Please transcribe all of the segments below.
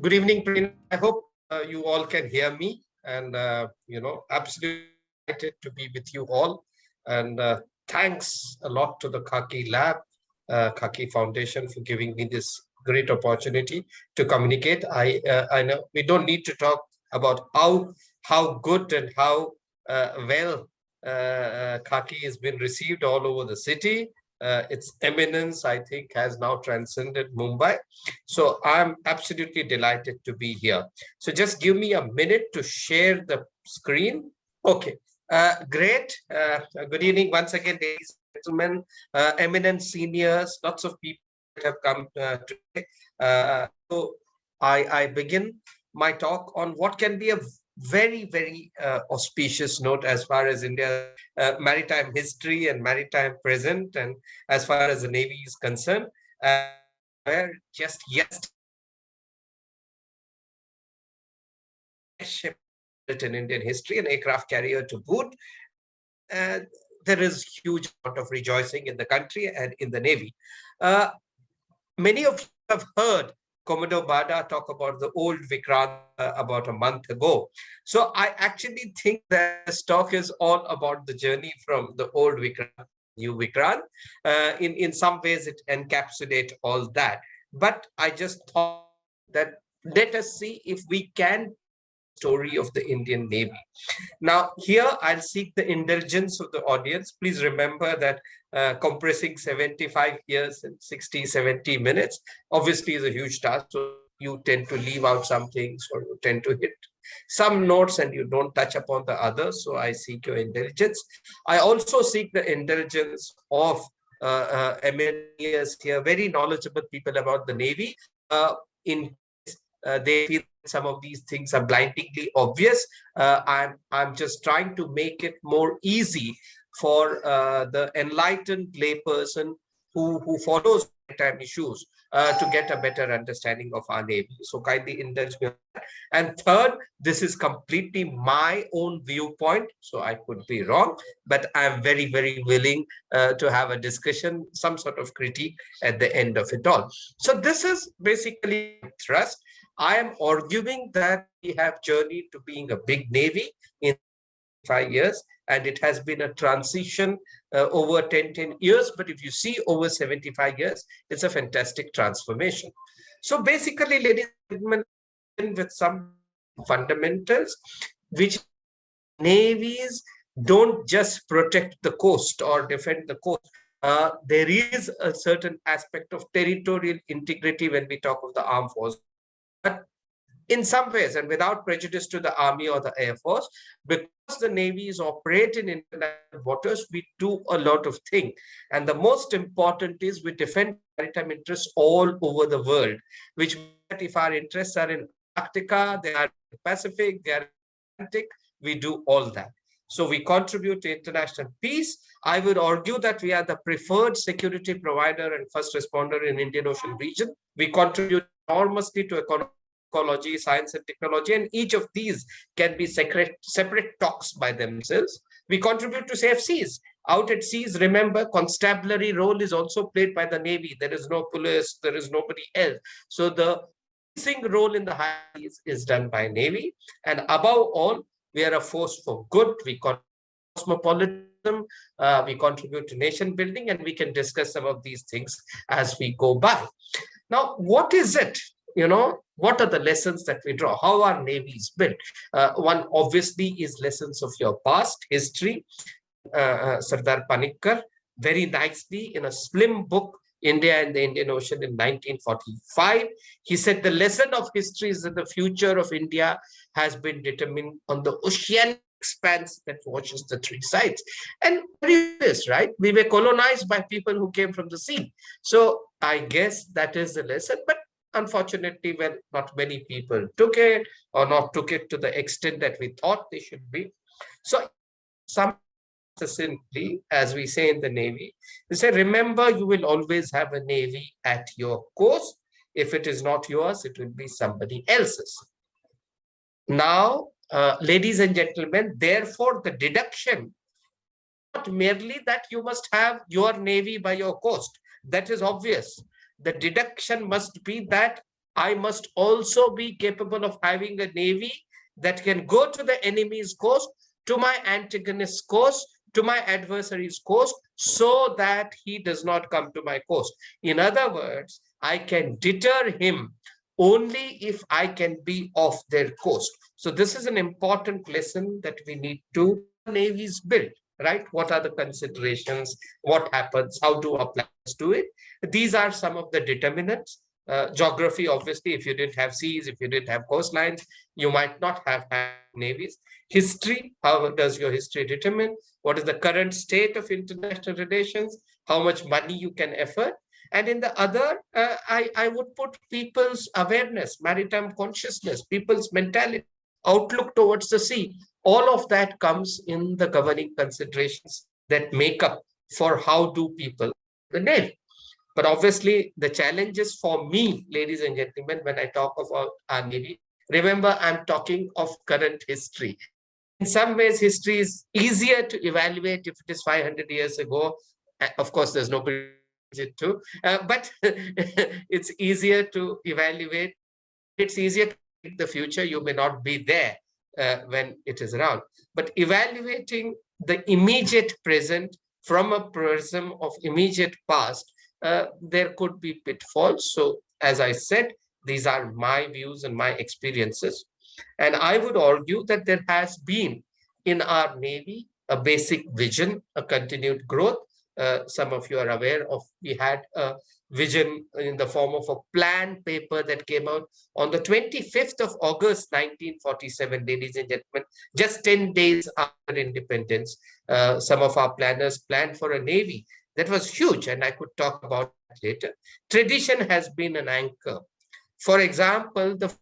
Good evening, Prina. I hope you all can hear me, and absolutely excited to be with you all. And thanks a lot to the KHAKI Lab, KHAKI Foundation for giving me this great opportunity to communicate. I know we don't need to talk about how good and how well KHAKI has been received all over the city. Its eminence, I think, has now transcended Mumbai. So I'm absolutely delighted to be here. So just give me a minute to share the screen. Okay, great. Good evening once again, ladies and gentlemen, eminent seniors, lots of people that have come today. So I begin my talk on what can be a very auspicious note as far as India's maritime history and maritime present, and as far as the Navy is concerned. Where just yesterday, ship in Indian history, an aircraft carrier to boot. And there is huge amount of rejoicing in the country and in the Navy. Many of you have heard Commodore Bada talk about the old Vikrant about a month ago. So I actually think that this talk is all about the journey from the old Vikrant, new Vikrant. In some ways, it encapsulates all that. But I just thought that let us see if we can story of the Indian Navy. Now, here I'll seek the indulgence of the audience. Please remember that compressing 75 years in 60, 70 minutes obviously is a huge task. So you tend to leave out some things, or you tend to hit some notes and you don't touch upon the others. So I seek your indulgence. I also seek the indulgence of MLAs here, very knowledgeable people about the Navy. In they feel some of these things are blindingly obvious. I'm just trying to make it more easy for the enlightened layperson who follows maritime issues to get a better understanding of our Navy. So kindly indulge me. And third, this is completely my own viewpoint, so I could be wrong, but I'm very willing to have a discussion, some sort of critique at the end of it all. So this is basically thrust. I am arguing that we have journeyed to being a big Navy in 5 years, and it has been a transition over 10 years. But if you see over 75 years, it's a fantastic transformation. So basically, ladies and gentlemen, with some fundamentals, which navies don't just protect the coast or defend the coast. There is a certain aspect of territorial integrity when we talk of the armed force. But in some ways, and without prejudice to the Army or the Air Force, because the navies operate in international waters, we do a lot of things. And the most important is we defend maritime interests all over the world, which means that if our interests are in Antarctica, they are in the Pacific, they are in the Atlantic, we do all that. So we contribute to international peace. I would argue that we are the preferred security provider and first responder in Indian Ocean region. We contribute enormously to ecology, science and technology, and each of these can be separate talks by themselves. We contribute to safe seas. Out at seas, remember, constabulary role is also played by the Navy. There is no police, there is nobody else. So the policing role in the high seas is done by Navy. And above all, we are a force for good. We contribute to cosmopolitanism, we contribute to nation building, and we can discuss some of these things as we go by. Now, what is it? What are the lessons that we draw? How are navies built? One obviously is lessons of your past history. Sardar Panikkar very nicely in a slim book, India and the Indian Ocean in 1945. He said the lesson of history is that the future of India has been determined on the oceanic expanse that watches the three sides. And it is, right? We were colonized by people who came from the sea. So I guess that is the lesson. But unfortunately, well, not many people took it, or not took it to the extent that we thought they should be. So some simply, as we say in the Navy, we say, remember, you will always have a Navy at your coast. If it is not yours, it will be somebody else's. Now, ladies and gentlemen, therefore, the deduction, not merely that you must have your Navy by your coast. That is obvious. The deduction must be that I must also be capable of having a navy that can go to the enemy's coast, to my antagonist's coast, to my adversary's coast, so that he does not come to my coast. In other words, I can deter him only if I can be off their coast. So this is an important lesson that we need to navies build, right? What are the considerations? What happens? How do our plans do it? These are some of the determinants. Geography, obviously, if you didn't have seas, if you didn't have coastlines, you might not have had navies. History, how does your history determine? What is the current state of international relations? How much money you can afford? And in the other, I would put people's awareness, maritime consciousness, people's mentality, outlook towards the sea. All of that comes in the governing considerations that make up for how do people the Navy. But obviously, the challenges for me, ladies and gentlemen, when I talk about our Navy, remember, I'm talking of current history. And in some ways, history is easier to evaluate if it is 500 years ago. Of course, there's nobody it to, but it's easier to evaluate. It's easier to predict the future. You may not be there when it is around. But evaluating the immediate present from a prism of immediate past, there could be pitfalls. So, as I said, these are my views and my experiences. And I would argue that there has been in our Navy a basic vision, a continued growth. Some of you are aware of, we had a vision in the form of a plan paper that came out on the 25th of August, 1947, ladies and gentlemen, just 10 days after independence. Some of our planners planned for a Navy that was huge, and I could talk about that later. Tradition has been an anchor. For example, the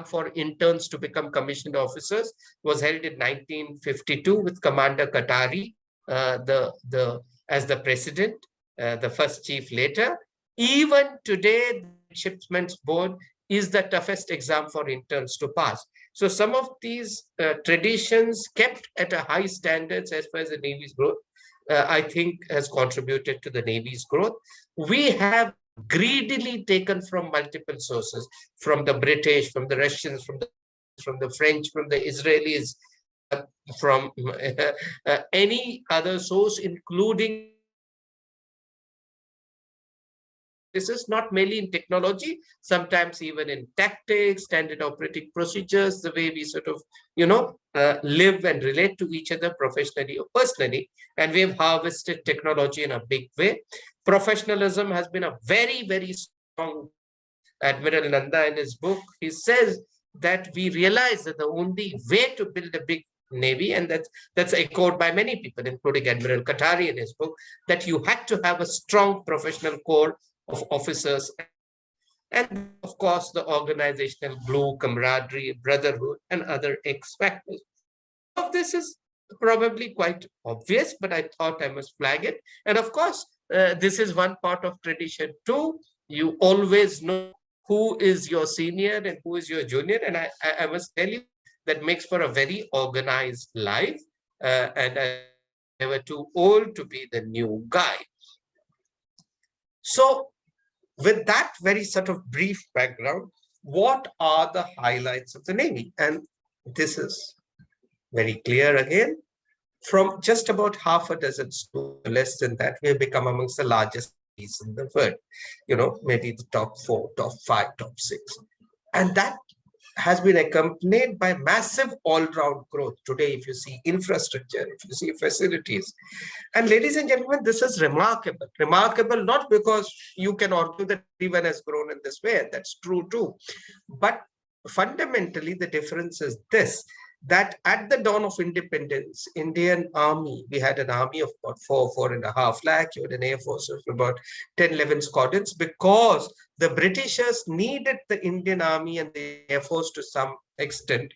for interns to become commissioned officers was held in 1952 with Commander Qatari as the president, the first chief later. Even today, the Midshipmen's Board is the toughest exam for interns to pass. So some of these traditions kept at a high standards as far as the Navy's growth, I think has contributed to the Navy's growth. We have greedily taken from multiple sources, from the British, from the Russians, from the French, from the Israelis, from any other source, including. This is not merely in technology, sometimes even in tactics, standard operating procedures, the way we sort of, live and relate to each other professionally or personally. And we have harvested technology in a big way. Professionalism has been a very, very strong. Admiral Nanda, in his book, he says that we realize that the only way to build a big Navy, and that's echoed by many people, including Admiral Qatari in his book, that you had to have a strong professional core of officers, and of course the organizational glue, camaraderie, brotherhood, and other X factors. All of this is probably quite obvious, but I thought I must flag it. And of course, this is one part of tradition too. You always know who is your senior and who is your junior, and I must tell you that makes for a very organized life, and I'm never too old to be the new guy. So with that very sort of brief background, what are the highlights of the Navy? And this is very clear again. From just about half a dozen to less than that, we have become amongst the largest navies in the world. Maybe the top 4, top 5, top 6. And that has been accompanied by massive all-round growth. Today, if you see infrastructure, if you see facilities. And ladies and gentlemen, this is remarkable. Remarkable not because you can argue that everyone has grown in this way, that's true too. But fundamentally, the difference is this, that at the dawn of independence, Indian Army, we had an army of about 4.5 lakh, you had an air force of about 10, 11 squadrons, because the Britishers needed the Indian Army and the air force to some extent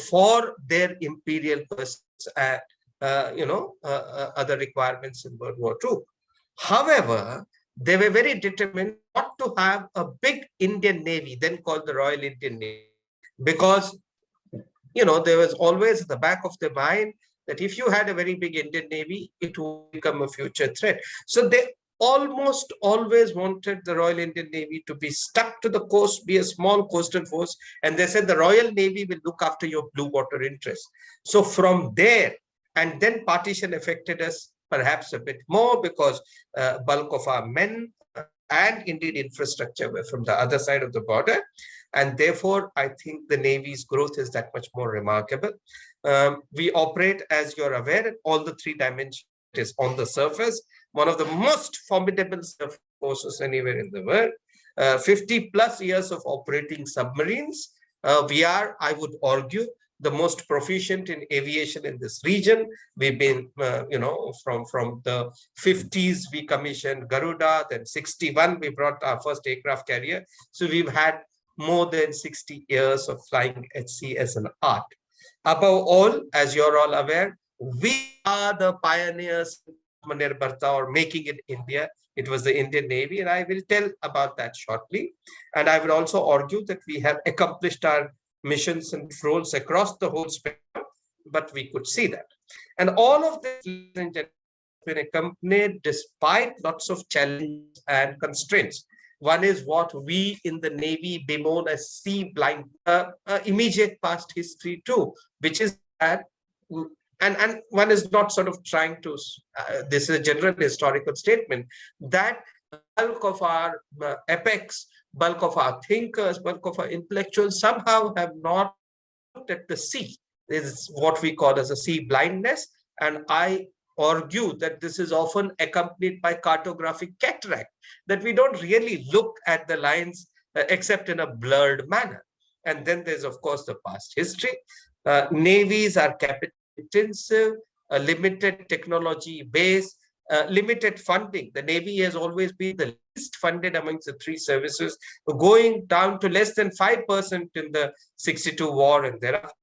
for their imperial purposes and other requirements in World War II. However, they were very determined not to have a big Indian Navy, then called the Royal Indian Navy, because there was always the back of their mind that if you had a very big Indian Navy, it would become a future threat. So they almost always wanted the Royal Indian Navy to be stuck to the coast, be a small coastal force. And they said the Royal Navy will look after your blue water interests. So from there, and then partition affected us perhaps a bit more because bulk of our men and indeed infrastructure were from the other side of the border. And therefore, I think the Navy's growth is that much more remarkable. We operate, as you're aware, in all the three dimensions. It is on the surface, one of the most formidable surface forces anywhere in the world. 50 plus years of operating submarines. We are, I would argue, the most proficient in aviation in this region. We've been, from the 50s, we commissioned Garuda, then 61, we brought our first aircraft carrier. So we've had more than 60 years of flying at sea as an art. Above all, as you're all aware, we are the pioneers or making it India. It was the Indian Navy, and I will tell about that shortly. And I will also argue that we have accomplished our missions and roles across the whole spectrum, but we could see that. And all of this has been accompanied despite lots of challenges and constraints. One is what we in the Navy bemoan as sea blind, immediate past history too, which is that, and one is not sort of trying to, this is a general historical statement, that bulk of our epics, bulk of our thinkers, bulk of our intellectuals somehow have not looked at the sea. This is what we call as a sea blindness. And I argue that this is often accompanied by cartographic cataract, that we don't really look at the lines except in a blurred manner. And then there's, of course, the past history. Navies are capital intensive, a limited technology base, limited funding. The Navy has always been the least funded amongst the three services, going down to less than 5% in the 62 war and thereafter.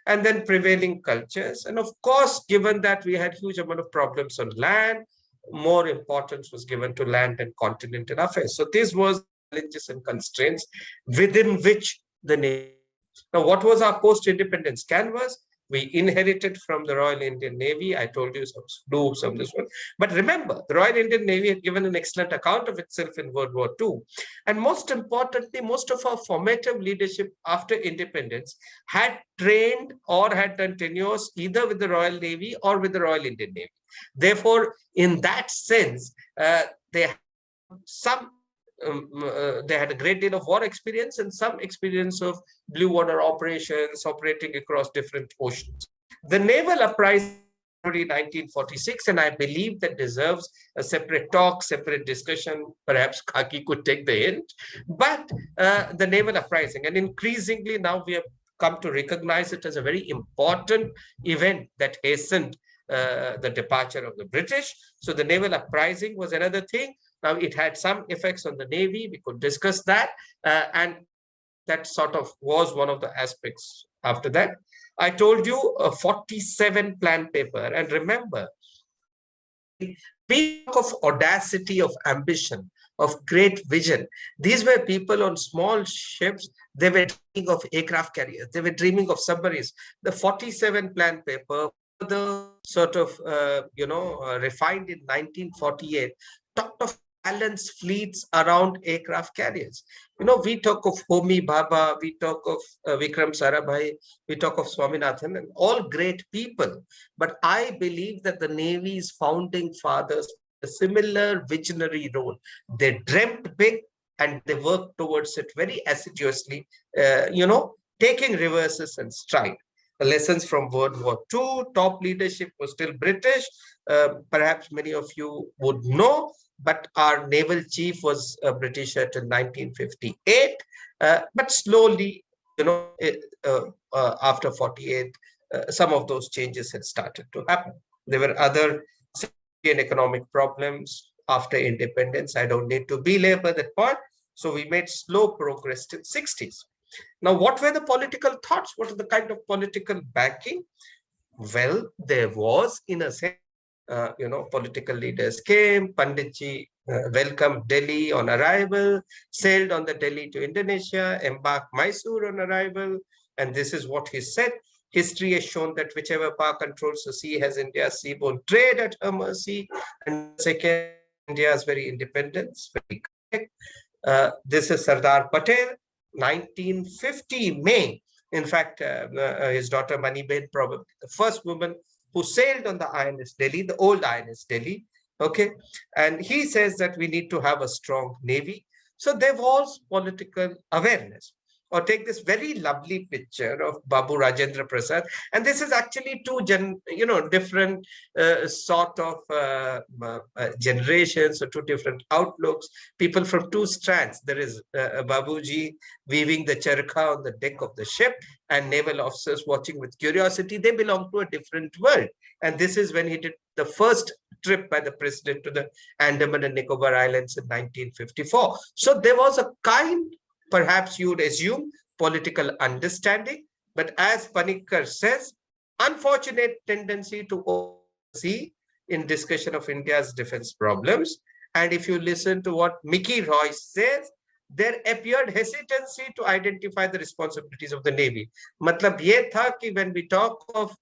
And then prevailing cultures. And of course, given that we had huge amount of problems on land, more importance was given to land and continental affairs. So this was challenges and constraints within which the Navy. Now, what was our post-independence canvas? We inherited from the Royal Indian Navy. I told you some of this one. But remember, the Royal Indian Navy had given an excellent account of itself in World War II. And most importantly, most of our formative leadership after independence had trained or had done tenures either with the Royal Navy or with the Royal Indian Navy. Therefore, in that sense, they had some they had a great deal of war experience and some experience of blue water operations operating across different oceans. The naval uprising in 1946, and I believe that deserves a separate talk, separate discussion. Perhaps KHAKI could take the hint. But the naval uprising, and increasingly now we have come to recognize it as a very important event that hastened the departure of the British. So the naval uprising was another thing. Now, it had some effects on the Navy. We could discuss that. And that sort of was one of the aspects after that. I told you a 47 plan paper. And remember, we talk of audacity, of ambition, of great vision. These were people on small ships. They were dreaming of aircraft carriers. They were dreaming of submarines. The 47 plan paper, the sort of, refined in 1948, talked of balanced fleets around aircraft carriers. We talk of Homi Bhabha, we talk of Vikram Sarabhai, we talk of Swaminathan, and all great people. But I believe that the Navy's founding fathers played a similar visionary role. They dreamt big and they worked towards it very assiduously, taking reverses and stride. The lessons from World War II, top leadership was still British. Perhaps many of you would know, but our naval chief was a Britisher till 1958. But slowly, after 48, some of those changes had started to happen. There were other economic problems after independence. I don't need to belabor that point. So we made slow progress till 60s. Now, what were the political thoughts? What are the kind of political backing? Well, there was, in a sense, political leaders came. Panditji welcomed Delhi on arrival, sailed on the Delhi to Indonesia, embarked Mysore on arrival. And this is what he said. History has shown that whichever power controls the sea has India's seaborne trade at her mercy. And second, India's very independence, very correct. This is Sardar Patel, 1950 May. In fact, his daughter Maniben, probably the first woman who sailed on the INS Delhi, the old INS Delhi. Okay. And he says that we need to have a strong navy. So there was political awareness. Or take this very lovely picture of Babu Rajendra Prasad. And this is actually two different sort of generations or two different outlooks, people from two strands. There is Babuji weaving the charkha on the deck of the ship, and naval officers watching with curiosity. They belong to a different world. And this is when he did the first trip by the president to the Andaman and Nicobar Islands in 1954. So there was a kind, perhaps you would assume, political understanding. But as Panikkar says, unfortunate tendency to oversee in discussion of India's defense problems. And if you listen to what Mickey Royce says, there appeared hesitancy to identify the responsibilities of the Navy. Matlab ye tha ki when we talk of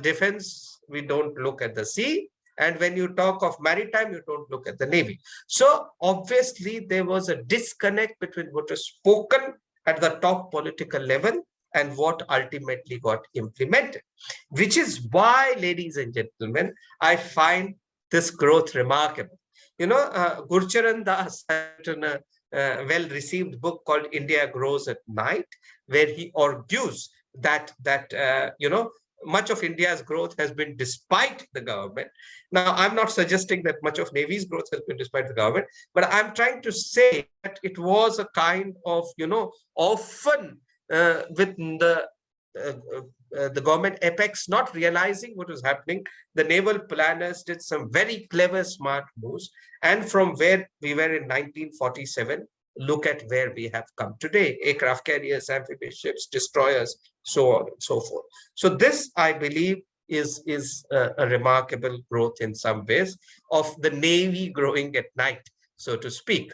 defense, we don't look at the sea. And when you talk of maritime, you don't look at the Navy. So obviously, there was a disconnect between what was spoken at the top political level and what ultimately got implemented, which is why, ladies and gentlemen, I find this growth remarkable. Gurcharan Das has written a well-received book called India Grows at Night, where he argues that much of India's growth has been despite the government. Now, I'm not suggesting that much of Navy's growth has been despite the government, but I'm trying to say that it was a kind of, often with the government apex not realizing what was happening, the naval planners did some very clever, smart moves. And from where we were in 1947, look at where we have come today: aircraft carriers, amphibious ships, destroyers, so on and so forth. So this, I believe, is a remarkable growth in some ways of the Navy growing at night, so to speak.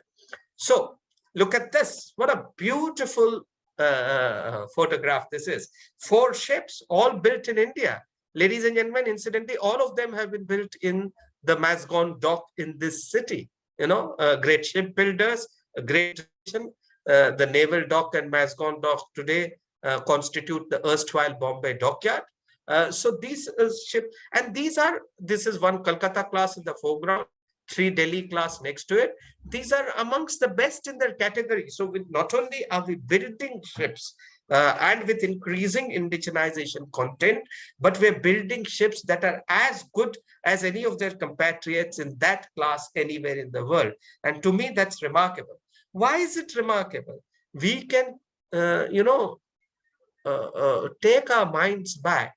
So look at this. What a beautiful photograph this is. 4 ships, all built in India. Ladies and gentlemen, incidentally, all of them have been built in the Mazgon dock in this city. Great shipbuilders, a great the naval dock and Mazgon dock today constitute the erstwhile Bombay dockyard. So these ships, and this is one Kolkata class in the foreground, 3 Delhi class next to it. These are amongst the best in their category. So not only are we building ships and with increasing indigenization content, but we're building ships that are as good as any of their compatriots in that class anywhere in the world. And to me, that's remarkable. Why is it remarkable? We can, take our minds back.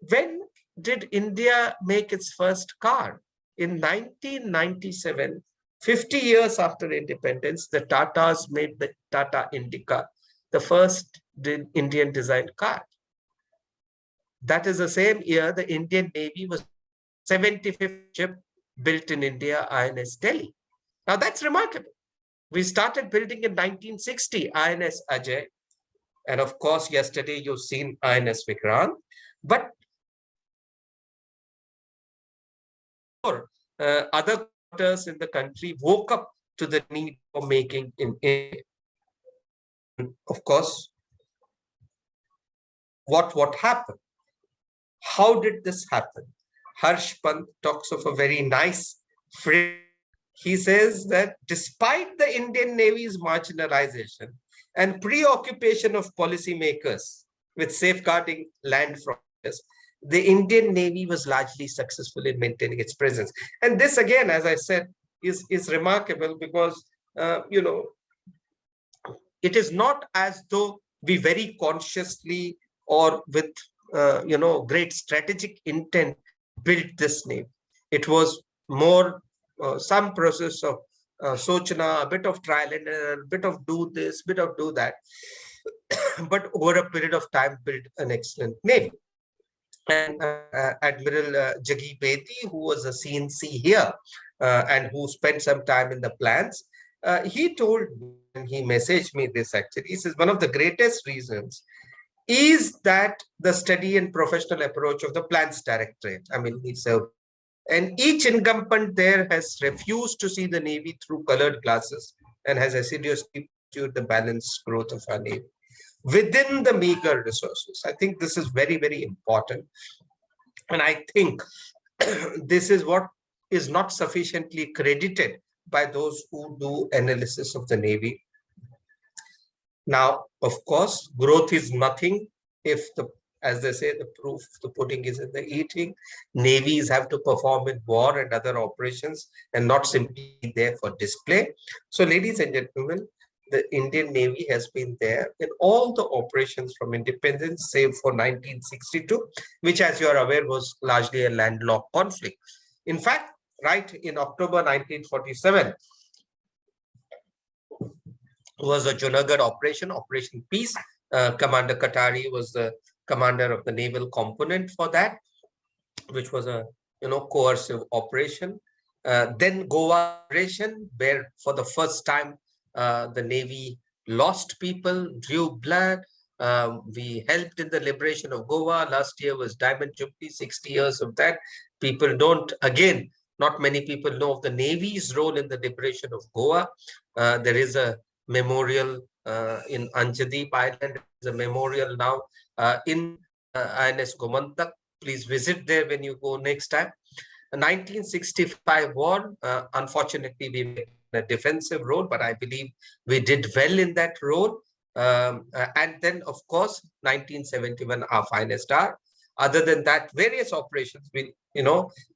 When did India make its first car? In 1997, 50 years after independence, the Tatas made the Tata Indica, the first Indian designed car. That is the same year the Indian Navy was 75th ship built in India, INS Delhi. Now that's remarkable. We started building in 1960, INS Ajay. And of course, yesterday you've seen INS Vikrant. But other quarters in the country woke up to the need for making in India. Of course, what happened? How did this happen? Harsh Pant talks of a very nice phrase. He says that despite the Indian Navy's marginalization and preoccupation of policymakers with safeguarding land frontiers, the Indian Navy was largely successful in maintaining its presence. And this, again, as I said, is remarkable because, it is not as though we very consciously or with, great strategic intent built this navy. It was more some process of sochna, a bit of trial and error, a bit of do this, bit of do that. But over a period of time, built an excellent navy. And Admiral Jaggi Bedi, who was a CNC here and who spent some time in the plans, he told me, and he messaged me this actually, he says one of the greatest reasons is that the study and professional approach of the plans directorate. I mean, he served And each incumbent there has refused to see the Navy through colored glasses and has assiduously pursued the balanced growth of our Navy within the meager resources. I think this is very, very important. And I think this is what is not sufficiently credited by those who do analysis of the Navy. Now, of course, growth is nothing if the, as they say, the proof of the pudding is in the eating. Navies have to perform in war and other operations and not simply there for display. So, ladies and gentlemen, the Indian Navy has been there in all the operations from independence, save for 1962, which, as you are aware, was largely a landlocked conflict. In fact, right in October 1947, was a Junagadh operation, Operation Peace. Commander Katari was the commander of the naval component for that, which was a coercive operation. Then Goa operation, where for the first time the Navy lost people, drew blood. We helped in the liberation of Goa. Last year was Diamond Jubilee, 60 years of that. People don't, again, not many people know of the Navy's role in the liberation of Goa. There is a memorial in Anjadeep Island. There's a memorial now in INS Gomantak. Please visit there when you go next time. The 1965 war, unfortunately, we made a defensive role, but I believe we did well in that role. And then, of course, 1971, our finest hour. Other than that, various operations,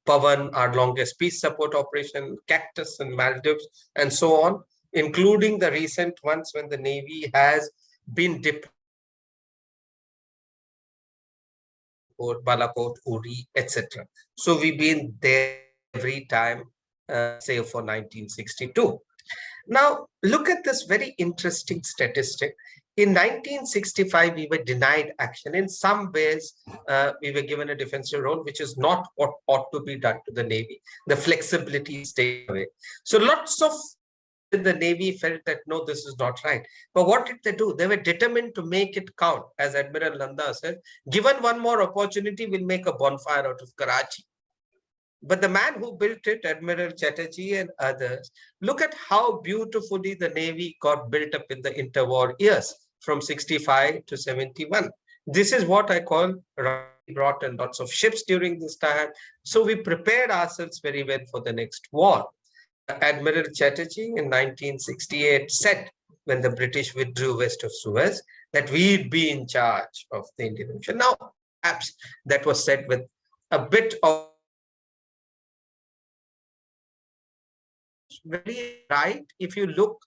Pavan, our longest peace support operation, Cactus and Maldives, and so on, including the recent ones when the Navy has been deployed, Balakot, Uri, etc. So we've been there every time, save for 1962. Now, look at this very interesting statistic. In 1965, we were denied action. In some ways, we were given a defensive role, which is not what ought to be done to the Navy. The flexibility stayed away. So lots of the Navy felt that, no, this is not right. But what did they do? They were determined to make it count. As Admiral Nanda said, given one more opportunity, we'll make a bonfire out of Karachi. But the man who built it, Admiral Chatterjee and others, look at how beautifully the Navy got built up in the interwar years from 65 to 71. This is what I call brought in lots of ships during this time. So we prepared ourselves very well for the next war. Admiral Chatterjee in 1968 said, when the British withdrew west of Suez, that we'd be in charge of the Indian Ocean. Now, perhaps that was said with a bit of really right if you look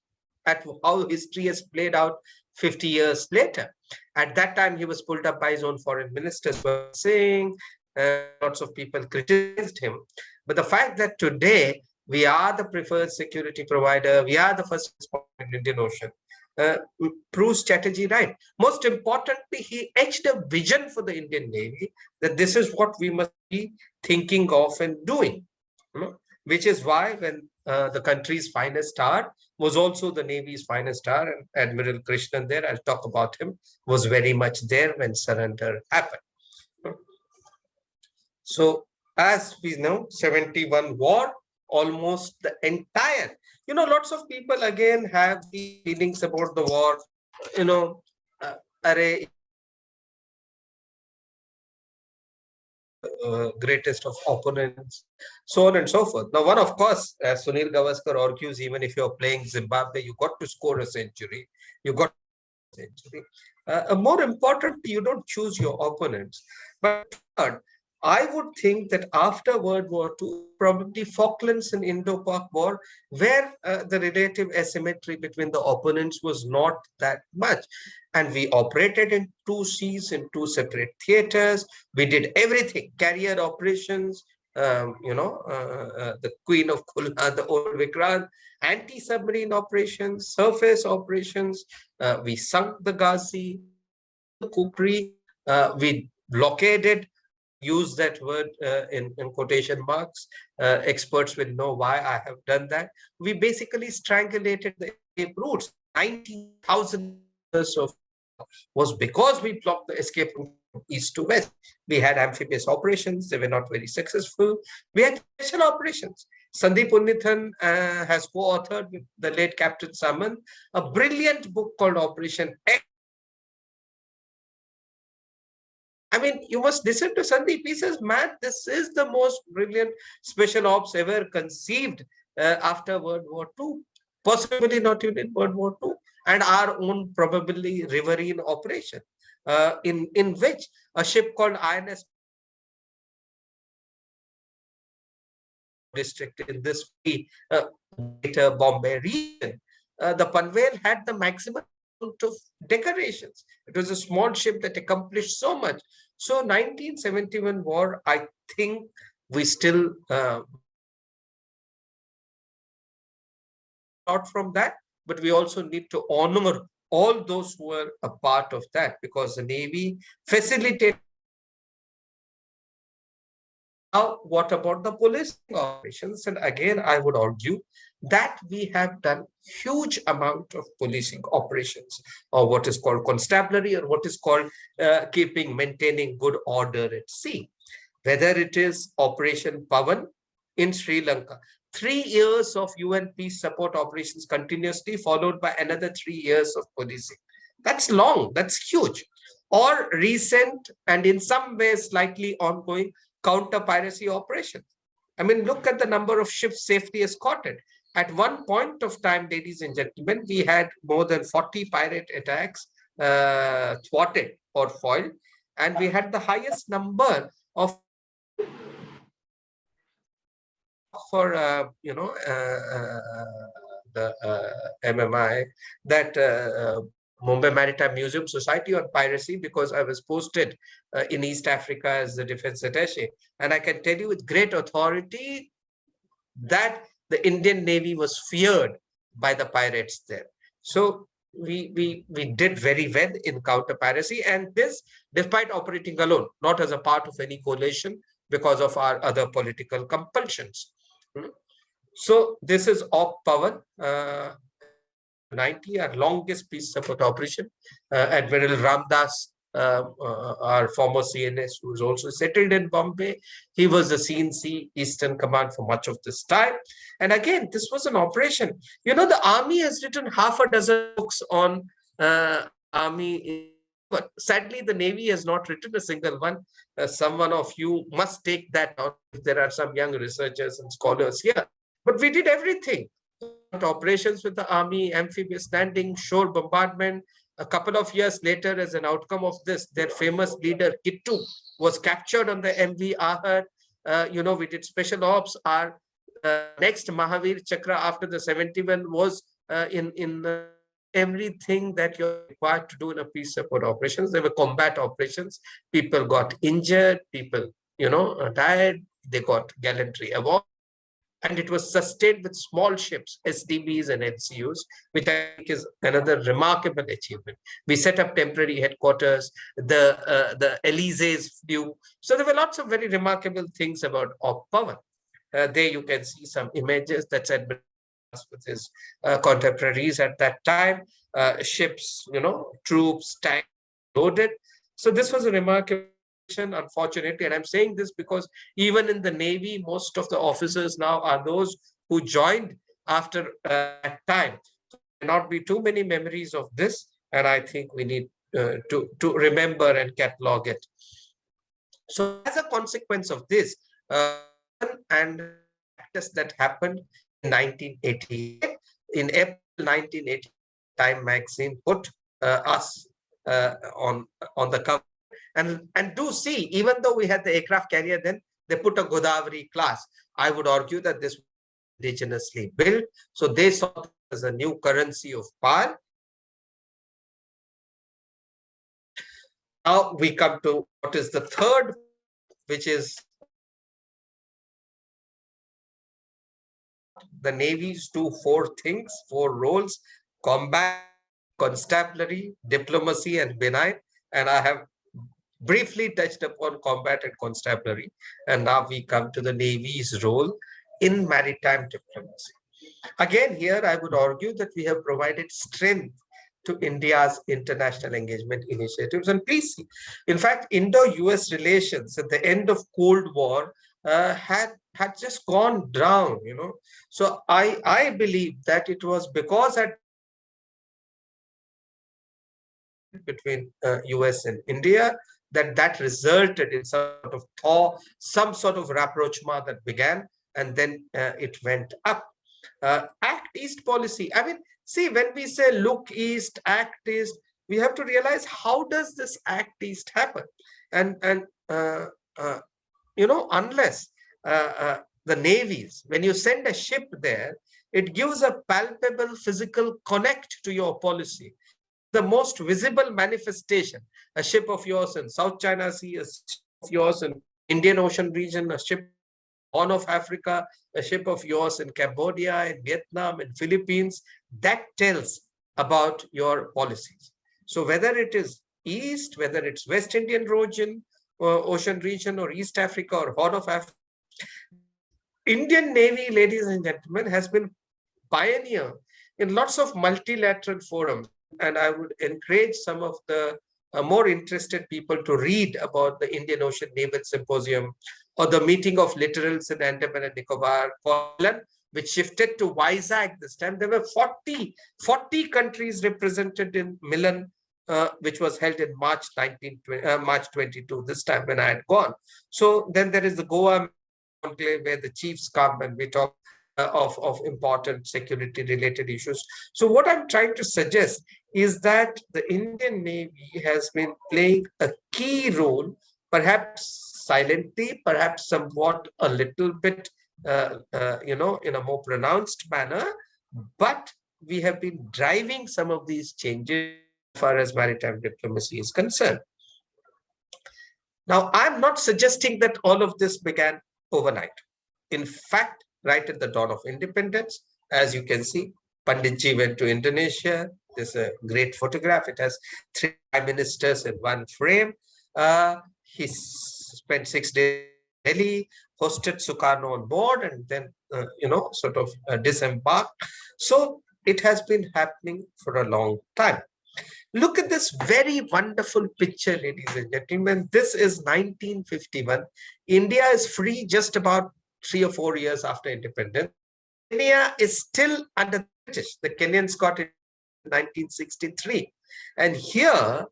at how history has played out 50 years later. At that time, he was pulled up by his own foreign ministers were saying, lots of people criticized him. But the fact that today we are the preferred security provider, we are the first in the Indian Ocean, proves Chatterjee right. Most importantly, he etched a vision for the Indian Navy that this is what we must be thinking of and doing, which is why when the country's finest star was also the Navy's finest star, and Admiral Krishnan there, I'll talk about him, was very much there when surrender happened. So as we know, 71 war, almost the entire, lots of people again have the feelings about the war, greatest of opponents, so on and so forth. Now, one, of course, as Sunil Gavaskar argues, even if you're playing Zimbabwe, you got to score a century. You got a century. More importantly, you don't choose your opponents. But third, I would think that after World War II, probably Falklands and Indo-Pak War, where the relative asymmetry between the opponents was not that much. And we operated in two seas, in two separate theaters. We did everything, carrier operations, the Queen of Khulna, the old Vikrant, anti-submarine operations, surface operations. We sunk the Ghazi, the Kukri, we blockaded, use that word in quotation marks. Experts will know why I have done that. We basically strangulated the escape routes. 90,000 of was because we blocked the escape route east to west. We had amphibious operations. They were not very successful. We had special operations. Sandeep Unnithan has co-authored with the late Captain Samant a brilliant book called Operation X. I mean, you must listen to Sandeep. He says, man, this is the most brilliant special ops ever conceived after World War II, possibly not even in World War II, and our own probably riverine operation, in which a ship called INS district in this greater Bombay region, the Panvel had the maximum amount of decorations. It was a small ship that accomplished so much. So 1971 war, I think we still out from that, but we also need to honor all those who were a part of that, because the Navy facilitated. Now, what about the police operations? And again, I would argue that we have done huge amount of policing operations, or what is called constabulary, or what is called maintaining good order at sea. Whether it is Operation Pavan in Sri Lanka, 3 years of UN peace support operations continuously, followed by another 3 years of policing. That's long, that's huge. Or recent and in some ways slightly ongoing counter-piracy operations. I mean, look at the number of ships safely escorted. At one point of time, ladies and gentlemen, we had more than 40 pirate attacks thwarted or foiled, and we had the highest number of for the MMI, that Mumbai Maritime Museum Society on piracy, because I was posted in East Africa as the defense attaché, and I can tell you with great authority that the Indian Navy was feared by the pirates there. So we did very well in counter piracy, and this despite operating alone, not as a part of any coalition, because of our other political compulsions. So this is Op Pawan, 90, our longest peace support operation. Admiral Ramdas, our former CNS, who was also settled in Bombay, he was the CNC Eastern Command for much of this time. And again, this was an operation. You know, the army has written half a dozen books on army, but sadly, the Navy has not written a single one. Someone of you must take that on if there are some young researchers and scholars here. But we did everything. Operations with the army, amphibious landing, shore bombardment. A couple of years later, as an outcome of this, their famous leader, Kittu, was captured on the MV Ahad. We did special ops. Our next Mahavir Chakra after the 71 was in everything that you're required to do in a peace support operations. There were combat operations. People got injured, people, died, they got gallantry award. And it was sustained with small ships, SDBs and NCUs, which I think is another remarkable achievement. We set up temporary headquarters, the Elysees flew. So there were lots of very remarkable things about Op Pawan. There you can see some images that said with his contemporaries at that time, ships, troops, tanks loaded. So this was a remarkable, unfortunately, and I'm saying this because even in the Navy, most of the officers now are those who joined after that time. So there will not be too many memories of this, and I think we need to remember and catalog it. So as a consequence of this, and practice that happened in 1988, in April 1980, Time magazine put us on the cover. And do see, even though we had the aircraft carrier then, they put a Godavari class. I would argue that this was indigenously built. So they saw it as a new currency of power. Now we come to what is the third, which is the Navy's do 4 things, 4 roles: combat, constabulary, diplomacy, and benign. And I have briefly touched upon combat and constabulary. And now we come to the Navy's role in maritime diplomacy. Again, here I would argue that we have provided strength to India's international engagement initiatives. And please see, in fact, Indo-US relations at the end of Cold War had just gone down, So I believe that it was because at between US and India that resulted in some sort of thaw, some sort of rapprochement that began, and then it went up. Act East policy. I mean, see, when we say look East, act East, we have to realize how does this act East happen? And uh, unless the navies, when you send a ship there, it gives a palpable physical connect to your policy. The most visible manifestation, a ship of yours in South China Sea, a ship of yours in Indian Ocean region, a ship Horn of Africa, a ship of yours in Cambodia, in Vietnam, in Philippines, that tells about your policies. So whether it is East, whether it's West Indian region, or Ocean region, or East Africa, or Horn of Africa, Indian Navy, ladies and gentlemen, has been pioneer in lots of multilateral forums. And I would encourage some of the more interested people to read about the Indian Ocean Naval Symposium or the meeting of littorals in Andaman and Nicobar, which shifted to Vizag this time. There were 40 countries represented in Milan, which was held in March 22, this time when I had gone. So then there is the Goa conclave where the chiefs come and we talk of important security related issues. So what I'm trying to suggest is that the Indian Navy has been playing a key role, perhaps silently, perhaps somewhat a little bit, in a more pronounced manner, but we have been driving some of these changes as far as maritime diplomacy is concerned. Now, I'm not suggesting that all of this began overnight. In fact, right at the dawn of independence, as you can see, Panditji went to Indonesia. There's a great photograph. It has 3 prime ministers in one frame. He spent 6 days in Delhi, hosted Sukarno on board, and then, disembarked. So it has been happening for a long time. Look at this very wonderful picture, ladies and gentlemen. This is 1951. India is free just about 3 or 4 years after independence. Kenya is still under the British. The Kenyans got it in 1963. And here,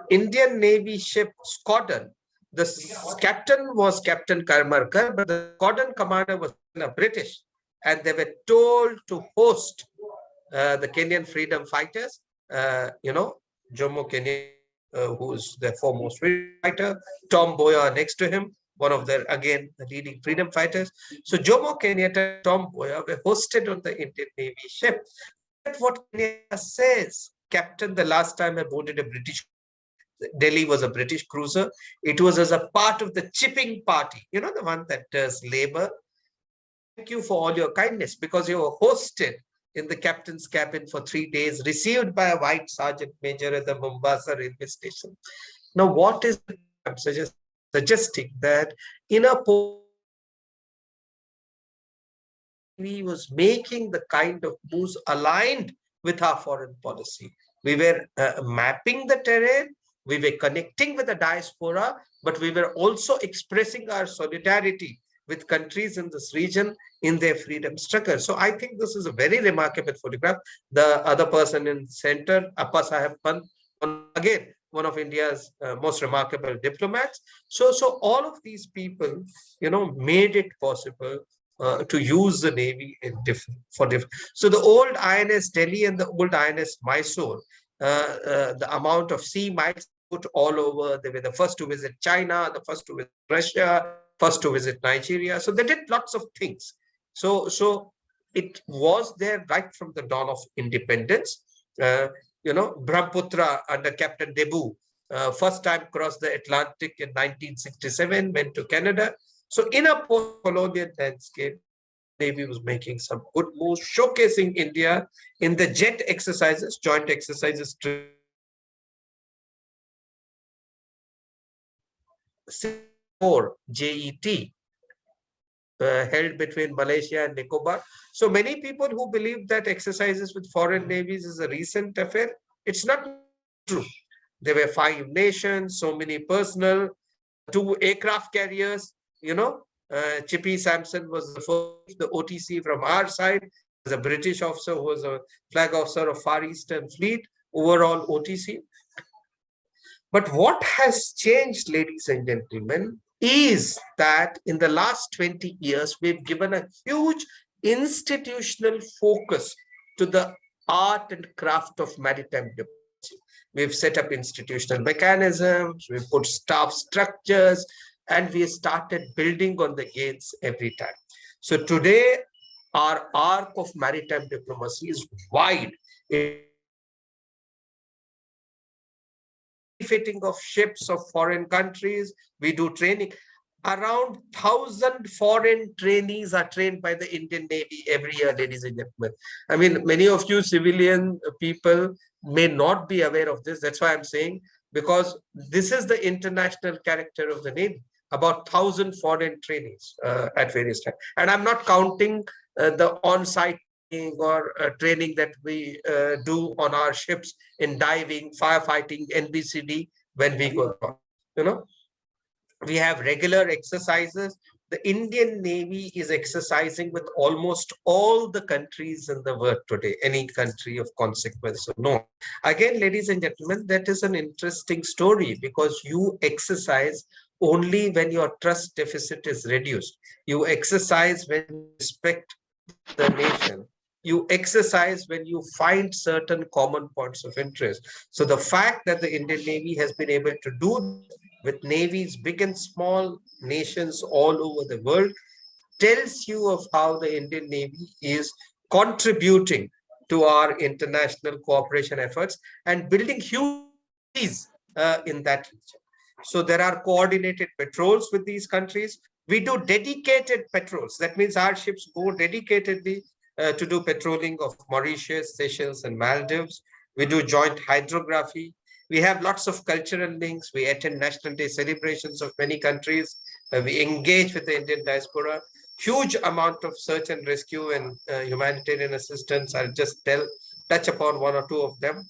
Indian Navy ship Squadron, the captain was Captain Karmarkar, but the squadron commander was a British. And they were told to host the Kenyan freedom fighters. Jomo Kenyatta, who's the foremost freedom fighter, Tom Mboya next to him, one of the, again, leading freedom fighters. So Jomo Kenyatta, Tom Mboya were hosted on the Indian Navy ship. That's what Kenyatta says. Captain, the last time I boarded a British, Delhi was a British cruiser. It was as a part of the chipping party, the one that does labor. Thank you for all your kindness, because you were hosted in the captain's cabin for 3 days, received by a white sergeant major at the Mombasa railway station. Now, what is I'm suggesting that in a we was making the kind of moves aligned with our foreign policy. We were mapping the terrain, we were connecting with the diaspora, but we were also expressing our solidarity with countries in this region in their freedom struggle. So I think this is a very remarkable photograph. The other person in center, Appa Saheb Pant, again, one of India's most remarkable diplomats. So all of these people, made it possible to use the Navy in different. So the old INS Delhi and the old INS Mysore, the amount of sea miles put all over. They were the first to visit China, the first to visit Russia, first to visit Nigeria. So they did lots of things. So it was there right from the dawn of independence. Brahmaputra under Captain Debu, first time crossed the Atlantic in 1967, went to Canada. So in a post-colonial landscape, Navy was making some good moves, showcasing India in the JET exercises, joint exercises. For JET. held between Malaysia and Nicobar. So many people who believe that exercises with foreign navies is a recent affair, it's not true. There were 5 nations, so many personnel, 2 aircraft carriers, Chippy Sampson was the first, the OTC from our side, as a British officer who was a flag officer of Far Eastern Fleet, overall OTC. But what has changed, ladies and gentlemen, is that in the last 20 years, we've given a huge institutional focus to the art and craft of maritime diplomacy. We've set up institutional mechanisms, we've put staff structures, and we started building on the gains every time. So today, our arc of maritime diplomacy is wide. Refitting of ships of foreign countries, we do training. Around 1,000 foreign trainees are trained by the Indian Navy every year, ladies and gentlemen. I mean, many of you civilian people may not be aware of this. That's why I'm saying, because this is the international character of the Navy. About 1,000 foreign trainees at various times. And I'm not counting the on-site or training that we do on our ships in diving, firefighting, NBCD when we go on. We have regular exercises. The Indian Navy is exercising with almost all the countries in the world today, any country of consequence or no. Again, ladies and gentlemen, that is an interesting story because you exercise only when your trust deficit is reduced. You exercise when you respect the nation. You exercise when you find certain common points of interest. So the fact that the Indian Navy has been able to do with navies, big and small nations all over the world, tells you of how the Indian Navy is contributing to our international cooperation efforts and building huge in that region. So there are coordinated patrols with these countries. We do dedicated patrols. That means our ships go dedicatedly to do patrolling of Mauritius, Seychelles, and Maldives. We do joint hydrography. We have lots of cultural links. We attend National Day celebrations of many countries. We engage with the Indian diaspora. Huge amount of search and rescue and humanitarian assistance. I'll just touch upon one or two of them.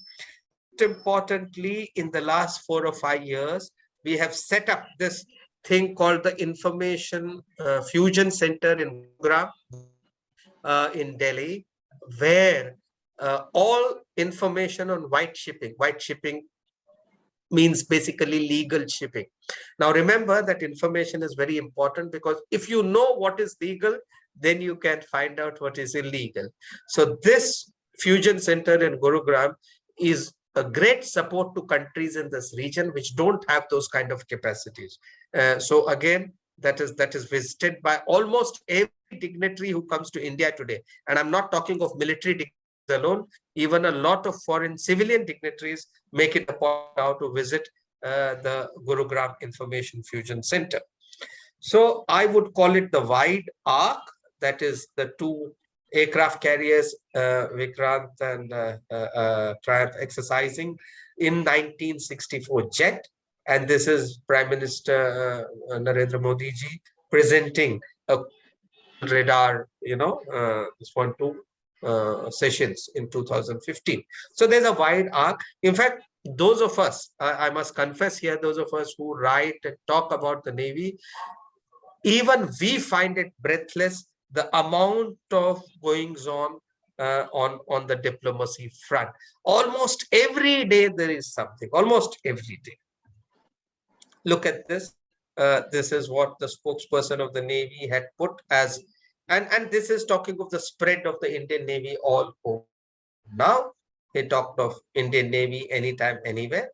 Most importantly, in the last 4 or 5 years, we have set up this thing called the Information Fusion Center in Gurugram, in Delhi, where all information on white shipping means basically legal shipping. Now, remember that information is very important because if you know what is legal, then you can find out what is illegal. So this Fusion Center in Gurugram is a great support to countries in this region which don't have those kind of capacities. So again, that is visited by almost every dignitary who comes to India today. And I'm not talking of military dignitaries alone. Even a lot of foreign civilian dignitaries make it a point now to visit the Gurugram Information Fusion Center. So I would call it the wide arc, that is the 2 aircraft carriers, Vikrant and Triumph, exercising in 1964 jet. And this is Prime Minister Narendra Modi ji presenting a radar, this 1-2 sessions in 2015. So there's a wide arc. In fact, those of us, I must confess here, those of us who write and talk about the Navy, even we find it breathless, the amount of goings on the diplomacy front. Almost every day there is something, almost every day. Look at this. This is what the spokesperson of the Navy had put as, and this is talking of the spread of the Indian Navy all over. Now, he talked of Indian Navy anytime, anywhere.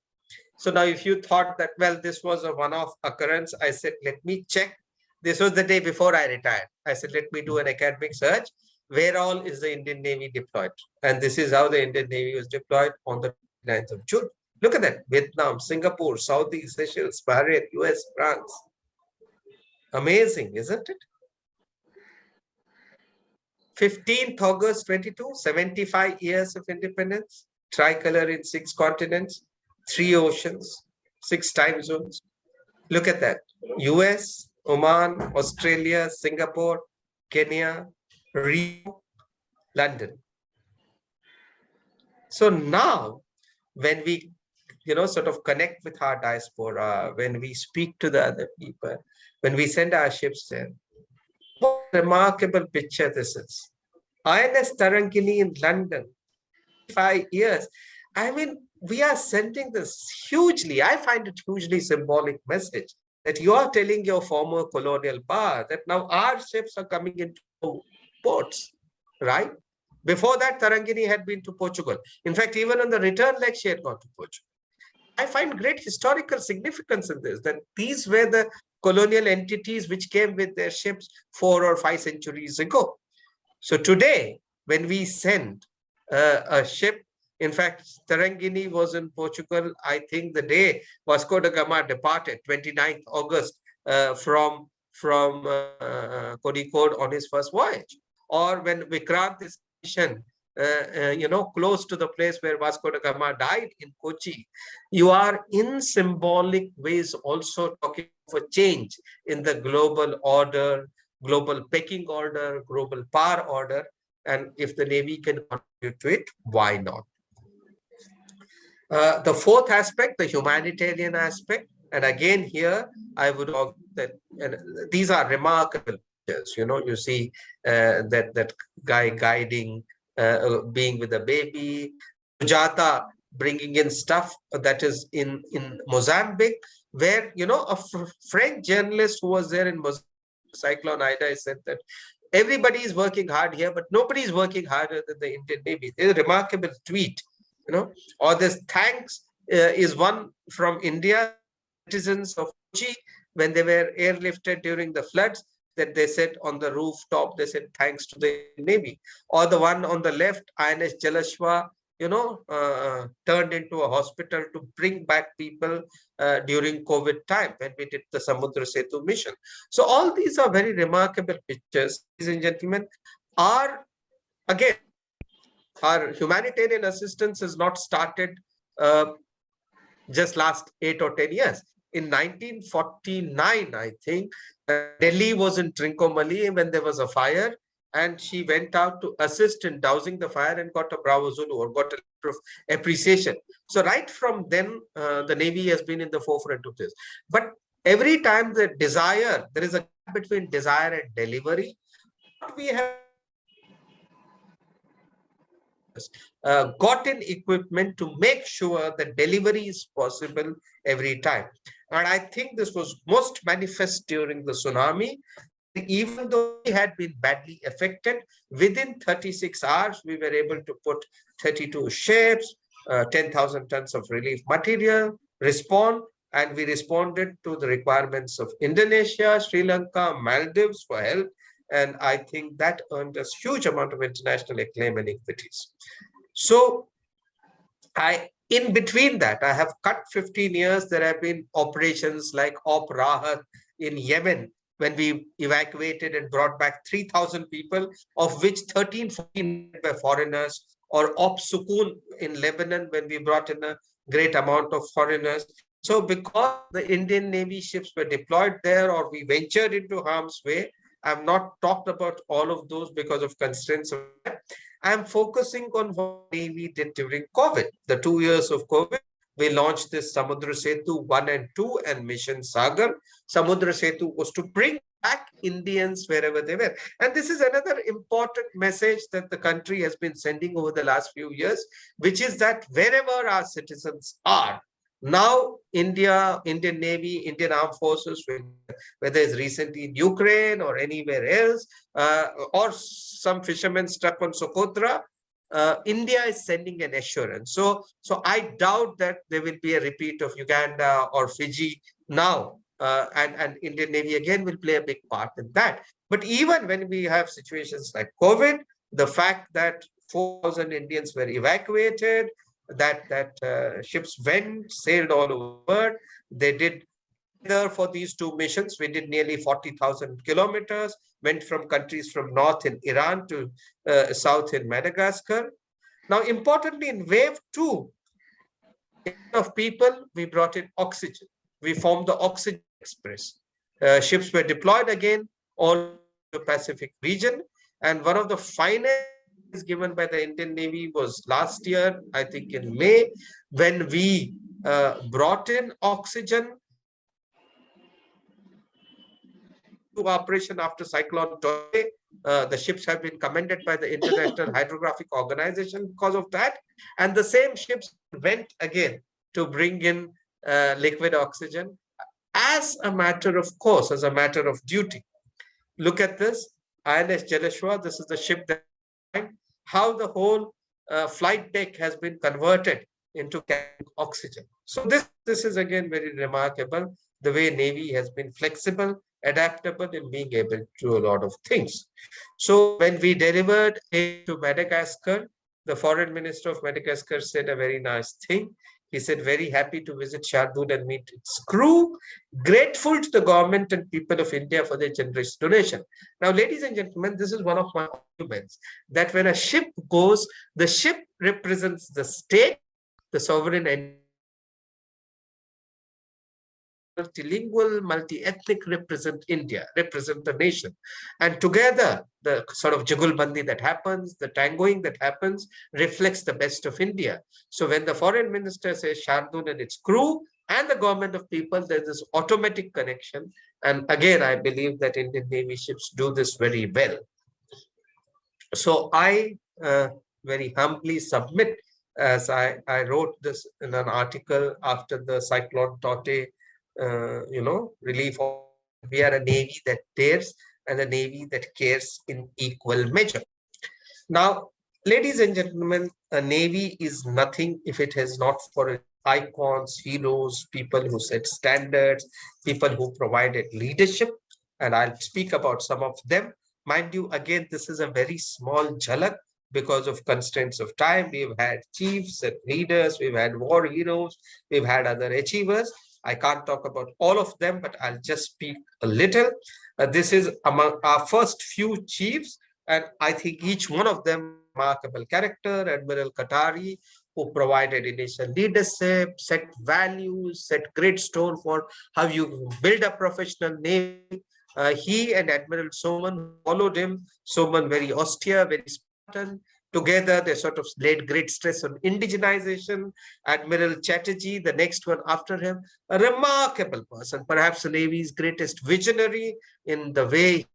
So now if you thought that, well, this was a one-off occurrence, I said, let me check. This was the day before I retired. I said, let me do an academic search. Where all is the Indian Navy deployed? And this is how the Indian Navy was deployed on the 9th of June. Look at that. Vietnam, Singapore, Saudi, Seychelles, Bahrain, US, France. Amazing, isn't it? 15th August 22, 75 years of independence, tricolor in 6 continents, 3 oceans, 6 time zones. Look at that. US, Oman, Australia, Singapore, Kenya, Rio, London. So now, when we, sort of connect with our diaspora, when we speak to the other people, when we send our ships there, what a remarkable picture this is. INS Tarangini in London, 5 years. I mean, we are sending this hugely, I find it hugely symbolic message that you are telling your former colonial power that now our ships are coming into ports, right? Before that, Tarangini had been to Portugal. In fact, even on the return leg, she had gone to Portugal. I find great historical significance in this, that these were the colonial entities which came with their ships 4 or 5 centuries ago. So today, when we send a ship, in fact, Tarangini was in Portugal, I think the day Vasco da Gama departed, 29th August, from Kozhikode on his first voyage. Or when Vikrant is stationed, close to the place where Vasco da Gama died in Kochi, you are in symbolic ways also talking of a change in the global order, global pecking order, global power order. And if the Navy can contribute to it, why not? The fourth aspect, the humanitarian aspect, and again here I would argue that these are remarkable pictures. You see that guy guiding, being with a baby, Sujata bringing in stuff that is in Mozambique, where a French journalist who was there in Mozambique, Cyclone Ida, said that everybody is working hard here, but nobody is working harder than the Indian Navy. There's a remarkable tweet, or this thanks is one from India, citizens of Kochi, when they were airlifted during the floods, that they said on the rooftop, they said thanks to the Navy. Or the one on the left, INS Jalashwa, turned into a hospital to bring back people during COVID time when we did the Samudra Setu mission. So all these are very remarkable pictures, ladies and gentlemen. Again, our humanitarian assistance has not started just last 8 or 10 years. In 1949, I think, Delhi was in Trincomalee when there was a fire, and she went out to assist in dousing the fire and got a Bravo Zulu, or got a letter of appreciation. So right from then, the Navy has been in the forefront of this. But every time there is a gap between desire and delivery. What we have gotten equipment to make sure that delivery is possible every time. And I think this was most manifest during the tsunami. Even though we had been badly affected, within 36 hours, we were able to put 32 ships, 10,000 tons of relief material, respond, and we responded to the requirements of Indonesia, Sri Lanka, Maldives for help. And I think that earned us huge amount of international acclaim and equities. So in between that, I have cut 15 years. There have been operations like Op Rahat in Yemen, when we evacuated and brought back 3,000 people, of which 14 were foreigners, or Op Sukun in Lebanon, when we brought in a great amount of foreigners. So because the Indian Navy ships were deployed there, or we ventured into harm's way, I've not talked about all of those because of constraints of that. I'm focusing on what Navy did during COVID. The 2 years of COVID, we launched this Samudra Setu 1 and 2 and Mission Sagar. Samudra Setu was to bring back Indians wherever they were. And this is another important message that the country has been sending over the last few years, which is that wherever our citizens are, now Indian Navy, Indian Armed Forces, whether it's recently in Ukraine or anywhere else, or some fishermen stuck on Socotra, India is sending an assurance. So I doubt that there will be a repeat of Uganda or Fiji now, and Indian Navy again will play a big part in that. But even when we have situations like COVID, the fact that 4,000 Indians were evacuated, that ships sailed all over the world, they did for these two missions. We did nearly 40,000 kilometers, went from countries from north in Iran to south in Madagascar. Now, importantly, in wave 2 of people, we brought in oxygen. We formed the Oxygen Express. Ships were deployed again, all the Pacific region. And one of the finest is given by the Indian Navy was last year, I think in May, when we brought in oxygen to operation after Cyclone Tote. The ships have been commended by the International Hydrographic Organization because of that. And the same ships went again to bring in liquid oxygen as a matter of course, as a matter of duty. Look at this, INS Jaleshwa. This is the ship that how the whole flight deck has been converted into carrying oxygen. So this is again very remarkable, the way Navy has been flexible, adaptable in being able to do a lot of things. So when we delivered it to Madagascar, the foreign minister of Madagascar said a very nice thing. He said, very happy to visit Shardul and meet its crew, grateful to the government and people of India for their generous donation. Now, ladies and gentlemen, this is one of my arguments, that when a ship goes, the ship represents the state, the sovereign and multilingual, multi-ethnic represent India, represent the nation. And together, the sort of jugulbandi that happens, the tangoing that happens, reflects the best of India. So when the foreign minister says Shardul and its crew and the government of people, there's this automatic connection. And again, I believe that Indian Navy ships do this very well. So I very humbly submit, as I wrote this in an article after the Cyclone Tote relief. We are a Navy that dares and a Navy that cares in equal measure. Now, ladies and gentlemen, a Navy is nothing if it has not for its icons, heroes, people who set standards, people who provided leadership. And I'll speak about some of them. Mind you, again, this is a very small jhalak because of constraints of time. We've had chiefs and leaders, we've had war heroes, we've had other achievers. I can't talk about all of them, but I'll just speak a little. This is among our first few chiefs, and I think each one of them remarkable character. Admiral Katari, who provided initial leadership, set values, set great stone for how you build a professional navy. He and Admiral Soman followed him. Soman very austere, very Spartan. Together, they sort of laid great stress on indigenization. Admiral Chatterjee, the next one after him, a remarkable person, perhaps the Navy's greatest visionary in the way he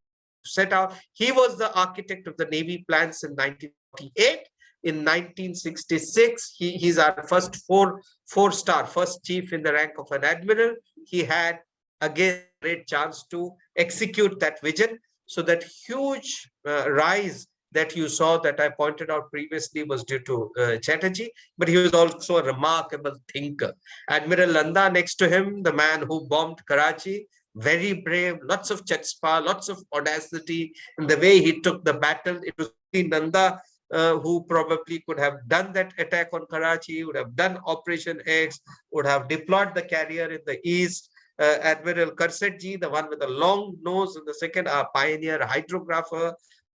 set out. He was the architect of the Navy plans in 1948. In 1966, he's our first four-star, first chief in the rank of an admiral. He had, again, a great chance to execute that vision. So that huge rise that you saw that I pointed out previously was due to Chatterjee, but he was also a remarkable thinker. Admiral Nanda next to him, the man who bombed Karachi, very brave, lots of chutzpah, lots of audacity in the way he took the battle. It was Nanda who probably could have done that attack on Karachi, would have done Operation X, would have deployed the carrier in the east. Admiral Karsetji, the one with the long nose, and the second, our pioneer hydrographer,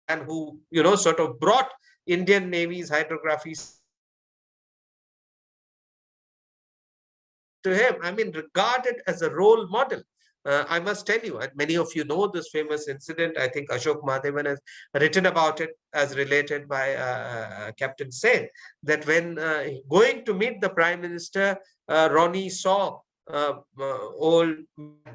and who, sort of brought Indian Navy's hydrography to him. I mean, regarded as a role model. I must tell you, and many of you know this famous incident. I think Ashok Mahadevan has written about it as related by Captain Sen, that when going to meet the Prime Minister, Ronnie saw old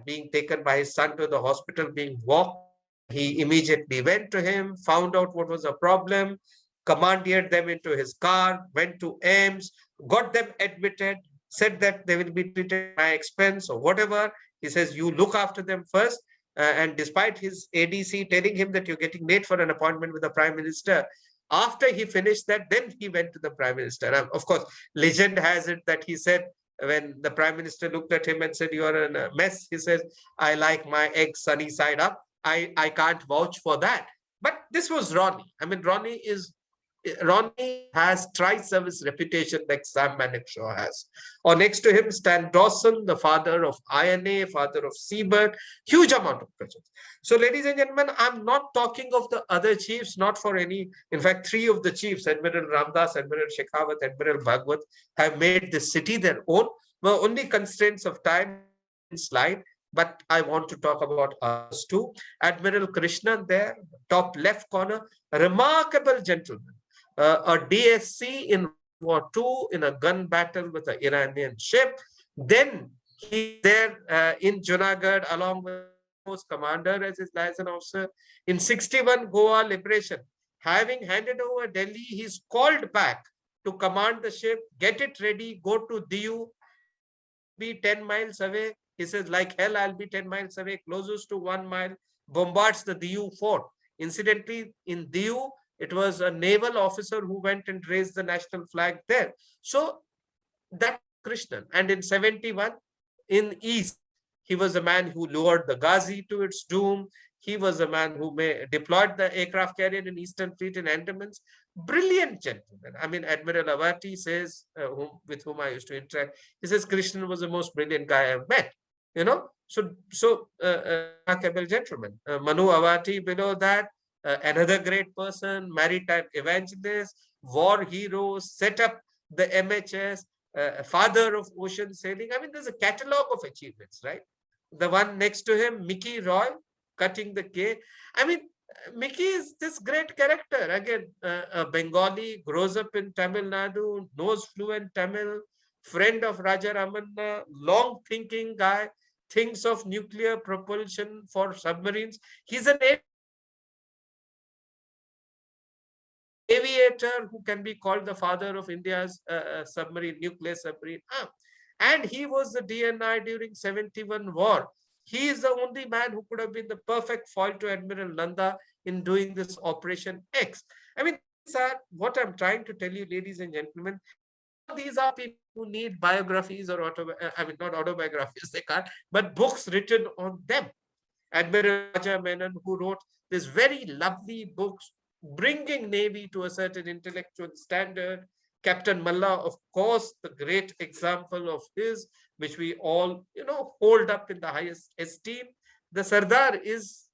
being taken by his son to the hospital, being walked. He immediately went to him, found out what was the problem, commandeered them into his car, went to AIMS, got them admitted, said that they will be treated at my expense or whatever. He says, you look after them first. And despite his ADC telling him that you're getting late for an appointment with the Prime Minister, after he finished that, then he went to the Prime Minister. And of course, legend has it that he said, when the Prime Minister looked at him and said, you are in a mess, he says, I like my eggs sunny side up. I can't vouch for that. But this was Ronnie. I mean, Ronnie has tri-service reputation like Sam Manekshaw has. Or next to him, Stan Dawson, the father of INA, father of Seabird, huge amount of presence. So ladies and gentlemen, I'm not talking of the other chiefs, not for any. In fact, three of the chiefs, Admiral Ramdas, Admiral Shekhawat, Admiral Bhagwat, have made the city their own. Well, only constraints of time slide. but I want to talk about others too. Admiral Krishnan there, top left corner, a remarkable gentleman, a DSC in World War II in a gun battle with an Iranian ship. Then he's there in Junagadh along with Air Force commander as his liaison officer. In 61 Goa liberation, having handed over Delhi, he's called back to command the ship, get it ready, go to Diu. Diu will be 10 miles away. He says, like hell, I'll be 10 miles away, closest to 1 mile, bombards the Diu fort. Incidentally, in Diu, it was a naval officer who went and raised the national flag there. So that was Krishnan. And in 71, in East, he was a man who lured the Ghazi to its doom. He was a man who deployed the aircraft carrier in Eastern Fleet in Andamans. Brilliant gentleman. I mean, Admiral Avati says, with whom I used to interact, he says Krishnan was the most brilliant guy I've met. You know, remarkable gentleman. Manu Avati below that, another great person, maritime evangelist, war hero, set up the MHS, father of ocean sailing. I mean, there's a catalog of achievements, right? The one next to him, Mickey Roy, cutting the cake. I mean, Mickey is this great character. Again, a Bengali, grows up in Tamil Nadu, knows fluent Tamil, friend of Raja Ramanna, long thinking guy, thinks of nuclear propulsion for submarines. He's an aviator who can be called the father of India's submarine, nuclear submarine arm. And he was the DNI during 71 war. He is the only man who could have been the perfect foil to Admiral Nanda in doing this Operation X. I mean, these are what I'm trying to tell you, ladies and gentlemen. All these are people who need biographies or I mean, not autobiographies, they can't, but books written on them. Admiral Raja Menon, who wrote this very lovely books, bringing Navy to a certain intellectual standard. Captain Malla, of course, the great example of his, which we all, hold up in the highest esteem. The Sardar is,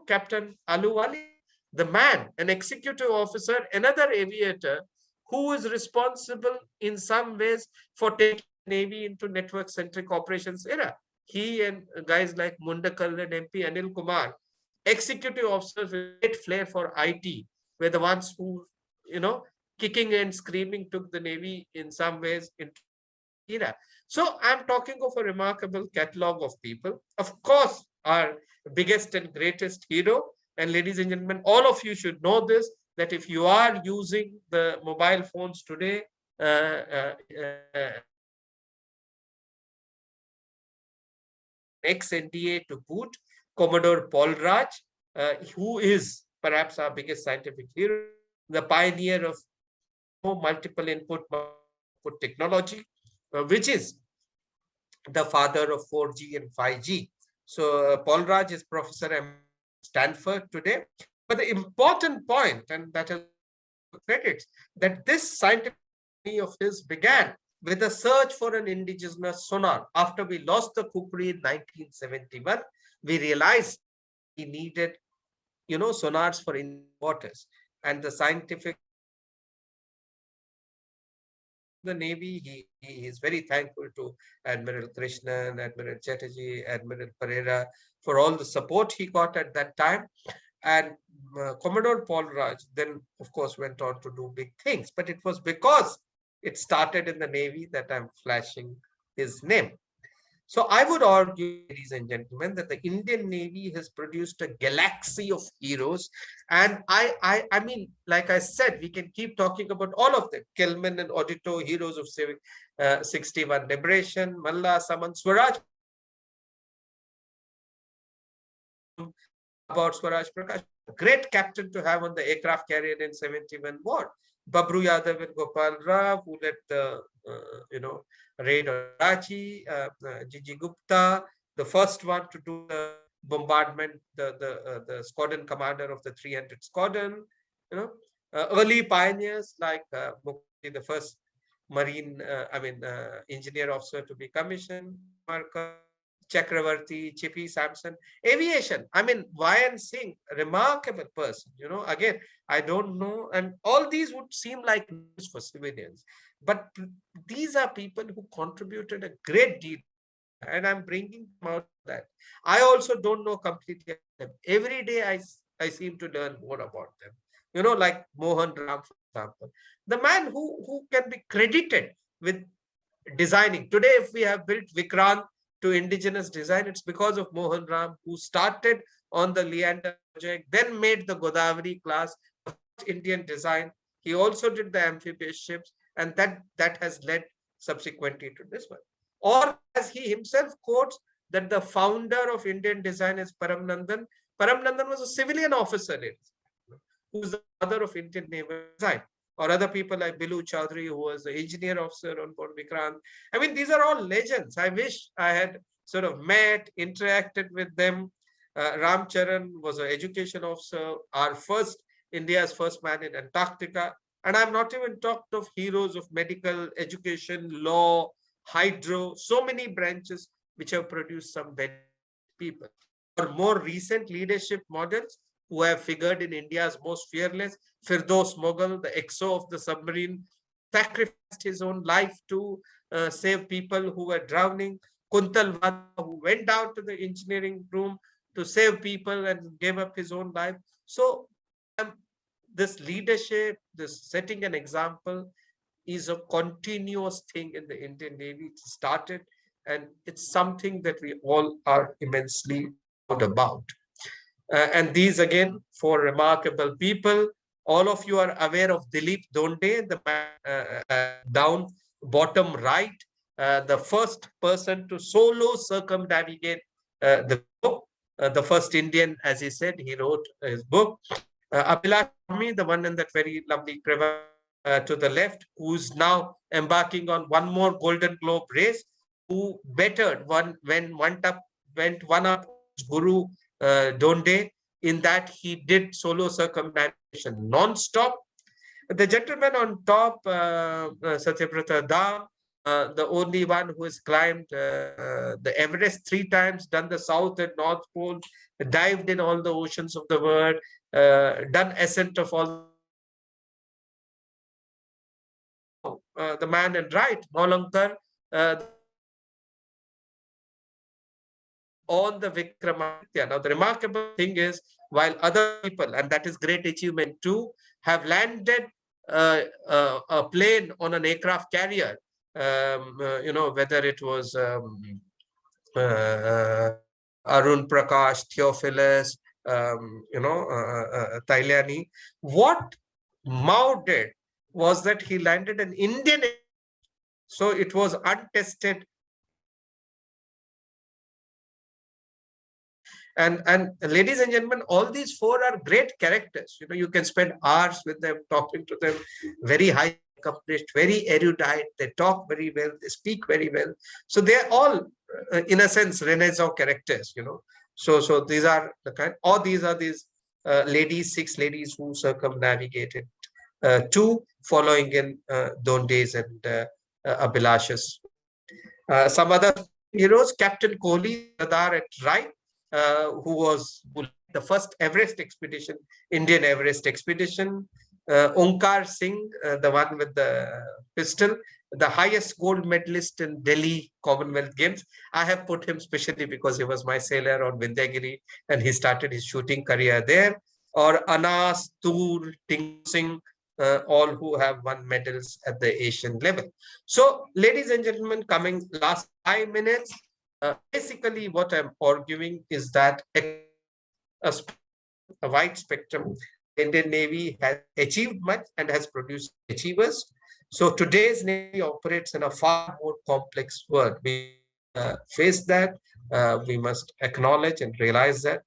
Captain Aluwali, the man, an executive officer, another aviator, who is responsible in some ways for taking Navy into network-centric operations era. He and guys like Mundakal and MP Anil Kumar, executive officers with great flair for IT, were the ones who, kicking and screaming took the Navy in some ways into era. So I'm talking of a remarkable catalog of people. Of course, our biggest and greatest hero, and ladies and gentlemen, all of you should know this, that if you are using the mobile phones today, ex-NDA to boot, Commodore Paul Raj, who is perhaps our biggest scientific hero, the pioneer of multiple input technology, which is the father of 4G and 5G. So Paul Raj is professor at Stanford today. But the important point, and that is credits, that this scientific journey of his began with a search for an indigenous sonar. After we lost the kukri in 1971, we realized we needed, sonars for in waters. And the scientific the Navy, he is very thankful to Admiral Krishnan, Admiral Chatterjee, Admiral Pereira for all the support he got at that time. And Commodore Paul Raj then, of course, went on to do big things. But it was because it started in the Navy that I'm flashing his name. So I would argue, ladies and gentlemen, that the Indian Navy has produced a galaxy of heroes. And I mean, like I said, we can keep talking about all of them. Kelman and Audito, heroes of 61 liberation, Malla, Saman, Swaraj, about Swaraj Prakash, great captain to have on the aircraft carrier in 71 war. Babru Yadav and Gopal Rao, who led the, raid on Karachi, Gigi Gupta, the first one to do the bombardment, the squadron commander of the 300 squadron, early pioneers like Mukti, the first marine, engineer officer to be commissioned, Chakravarti, Chippy Sampson, aviation. I mean, YN Singh, remarkable person. Again, I don't know. And all these would seem like names for civilians. But these are people who contributed a great deal and I'm bringing them out of that. I also don't know completely about them. Every day I seem to learn more about them. Like Mohan Ram, for example, the man who can be credited with designing. Today, if we have built Vikrant to indigenous design, it's because of Mohan Ram, who started on the Leander project, then made the Godavari class, the first Indian design. He also did the amphibious ships, and that has led subsequently to this one. Or as he himself quotes, that the founder of Indian design is Paramnandan. Paramnandan was a civilian officer, who's the father of Indian naval design. Or other people like Bilu Chaudhary, who was the engineer officer on board Vikrant. I mean, these are all legends. I wish I had sort of met, interacted with them. Ram Charan was an education officer, India's first man in Antarctica. And I've not even talked of heroes of medical, education, law, hydro, so many branches which have produced some very people. Or more recent leadership models who have figured in India's most fearless, Firdos Mughal, the XO of the submarine, sacrificed his own life to save people who were drowning. Kuntal Wada, who went down to the engineering room to save people and gave up his own life. So this leadership, this setting an example, is a continuous thing in the Indian Navy. It started, and it's something that we all are immensely proud about. And these again, four remarkable people. All of you are aware of Dilip Donde, the man down bottom right, the first person to solo circumnavigate the globe, the first Indian, as he said, he wrote his book. Abhilash Tomy, the one in that very lovely crevasse to the left, who's now embarking on one more Golden Globe race, who bettered went one up Guru Donde, in that he did solo circumnavigation non-stop. The gentleman on top, Satyabrata Dham, the only one who has climbed the Everest 3 times, done the South and North Pole, dived in all the oceans of the world, done ascent of all. The man in right, Molankar, on the Vikramaditya. Now, the remarkable thing is, while other people, and that is great achievement too, have landed a plane on an aircraft carrier, whether it was Arun Prakash, Theophilus, Tailiani. What Mao did was that he landed an Indian, so it was untested. And ladies and gentlemen, all these four are great characters. You can spend hours with them, talking to them. Very high accomplished, very erudite. They talk very well. They speak very well. So they're all, in a sense, Renaissance characters. So these are the kind. Or these are these ladies, 6 ladies who circumnavigated, 2 following in Dondes and Abhilash's. Some other heroes: Captain Kohli, Radar at right. Who was the first Everest expedition, Indian Everest expedition. Onkar Singh, the one with the pistol, the highest gold medalist in Delhi Commonwealth Games. I have put him specially because he was my sailor on Vindhyagiri and he started his shooting career there. Or Anas, Tur, Ting Singh, all who have won medals at the Asian level. So, ladies and gentlemen, coming last 5 minutes, basically, what I'm arguing is that a wide spectrum, Indian Navy has achieved much and has produced achievers. So today's Navy operates in a far more complex world. We face that. We must acknowledge and realize that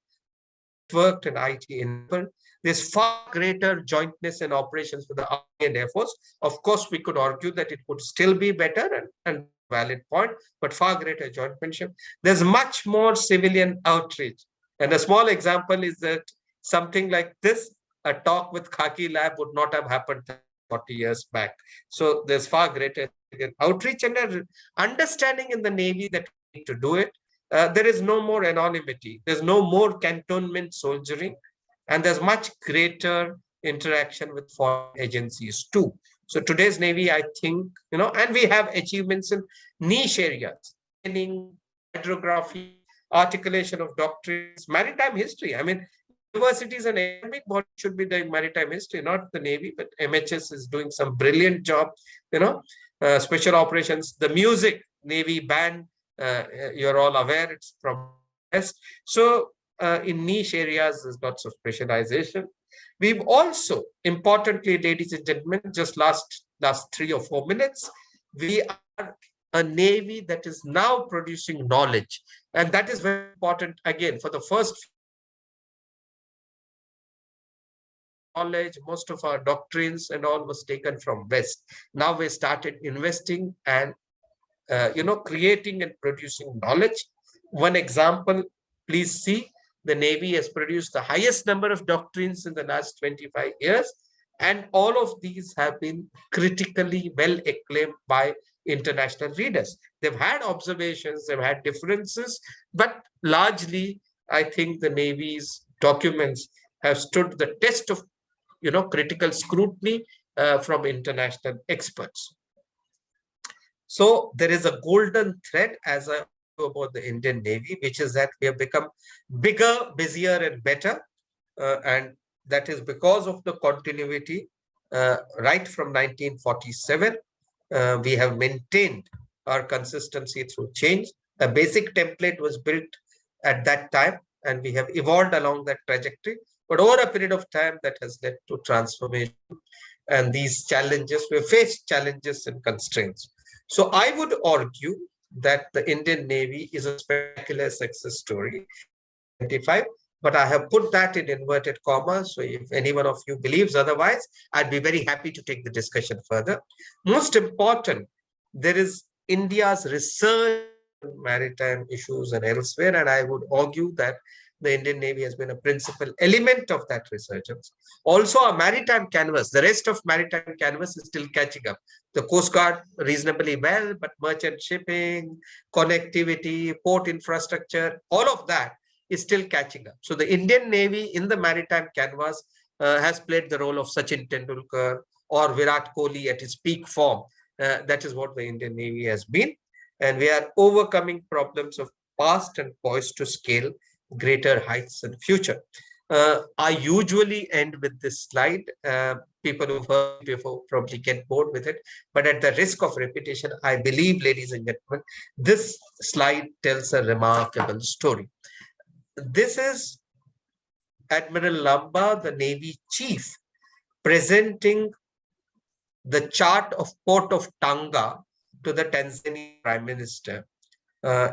worked in IT enabled. There's far greater jointness in operations with the Army and Air Force. Of course, we could argue that it could still be better and valid point, but far greater jointmanship. There's much more civilian outreach. And a small example is that something like this, a talk with KHAKI Lab would not have happened 40 years back. So there's far greater outreach and an understanding in the Navy that we need to do it. There is no more anonymity. There's no more cantonment soldiering. And there's much greater interaction with foreign agencies too. So today's Navy, I think, and we have achievements in niche areas, training, hydrography, articulation of doctrines, maritime history. I mean, universities and academic bodies should be doing maritime history, not the Navy, but MHS is doing some brilliant job, special operations, the music, Navy band, you're all aware, it's from West. So in niche areas, there's lots of specialization. We've also, importantly, ladies and gentlemen, just last 3 or 4 minutes, we are a Navy that is now producing knowledge. And that is very important, again, for the first knowledge, most of our doctrines and all was taken from West. Now we started investing and creating and producing knowledge. One example, please see, the Navy has produced the highest number of doctrines in the last 25 years. And all of these have been critically well acclaimed by international readers. They've had observations, they've had differences, but largely, I think the Navy's documents have stood the test of critical scrutiny from international experts. So there is a golden thread as I talk about the Indian Navy, which is that we have become bigger, busier, and better. And that is because of the continuity right from 1947. We have maintained our consistency through change. A basic template was built at that time, and we have evolved along that trajectory. But over a period of time, that has led to transformation. And these challenges, we have faced challenges and constraints. So I would argue that the Indian Navy is a spectacular success story. 25, but I have put that in inverted commas. So if any one of you believes otherwise, I'd be very happy to take the discussion further. Most important, there is India's research on maritime issues and elsewhere, and I would argue that the Indian Navy has been a principal element of that resurgence. Also, our maritime canvas, the rest of maritime canvas is still catching up. The Coast Guard reasonably well, but merchant shipping, connectivity, port infrastructure, all of that is still catching up. So the Indian Navy in the maritime canvas has played the role of Sachin Tendulkar or Virat Kohli at his peak form. That is what the Indian Navy has been. And we are overcoming problems of past and poised to scale greater heights in the future. I usually end with this slide. People who've heard before probably get bored with it, but at the risk of repetition, I believe, ladies and gentlemen, this slide tells a remarkable story. This is Admiral Lamba, the Navy chief, presenting the chart of Port of Tanga to the Tanzanian Prime Minister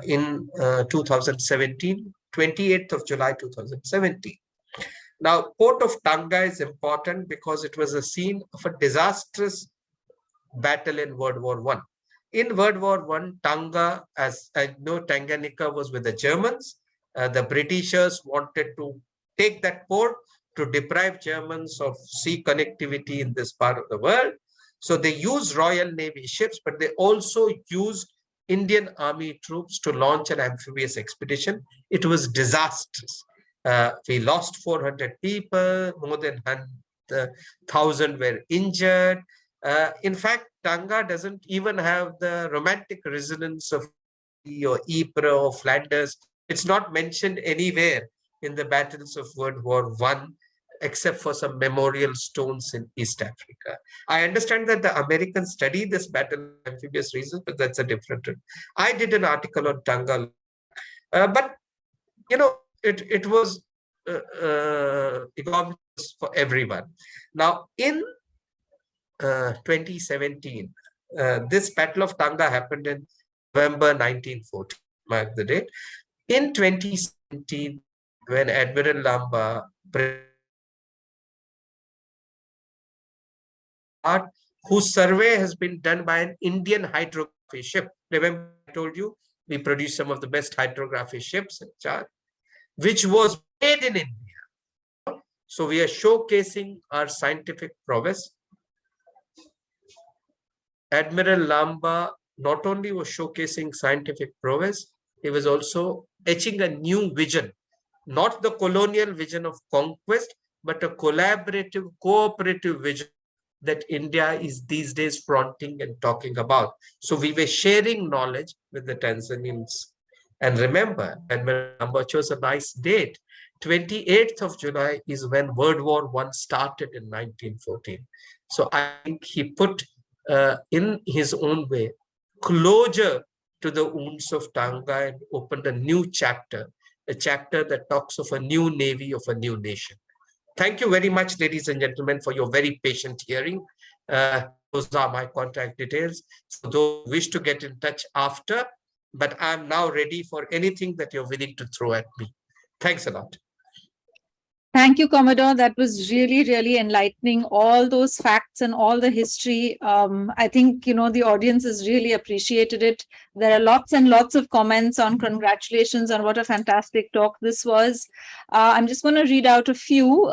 in 2017, 28th of July 2017. Now, Port of Tanga is important because it was a scene of a disastrous battle in World War I. In World War I, Tanga, as I know, Tanganyika was with the Germans. The Britishers wanted to take that port to deprive Germans of sea connectivity in this part of the world. So they used Royal Navy ships, but they also used Indian Army troops to launch an amphibious expedition. It was disastrous. We lost 400 people, more than 1,000 were injured. In fact, Tanga doesn't even have the romantic resonance of or Ypres or Flanders. It's not mentioned anywhere in the battles of World War I, except for some memorial stones in East Africa. I understand that the Americans study this battle for amphibious reasons, but that's a different. I did an article on Tanga, but it was economic for everyone. Now, in 2017, this Battle of Tanga happened in November 1940, mark the date. In 2017, when Admiral Lamba, whose survey has been done by an Indian hydrography ship. Remember, I told you we produce some of the best hydrography ships in charge, which was made in India. So we are showcasing our scientific prowess. Admiral Lamba not only was showcasing scientific prowess, he was also etching a new vision, not the colonial vision of conquest, but a collaborative, cooperative vision that India is these days fronting and talking about. So we were sharing knowledge with the Tanzanians. And remember, and Number chose a nice date. 28th of July is when World War I started in 1914. So I think he put, in his own way, closure to the wounds of Tanga and opened a new chapter, a chapter that talks of a new navy of a new nation. Thank you very much, ladies and gentlemen, for your very patient hearing. Those are my contact details. So those who wish to get in touch after, but I'm now ready for anything that you're willing to throw at me. Thanks a lot. Thank you, Commodore. That was really, really enlightening. All those facts and all the history. I think, the audience has really appreciated it. There are lots and lots of comments on congratulations on what a fantastic talk this was. I'm just going to read out a few.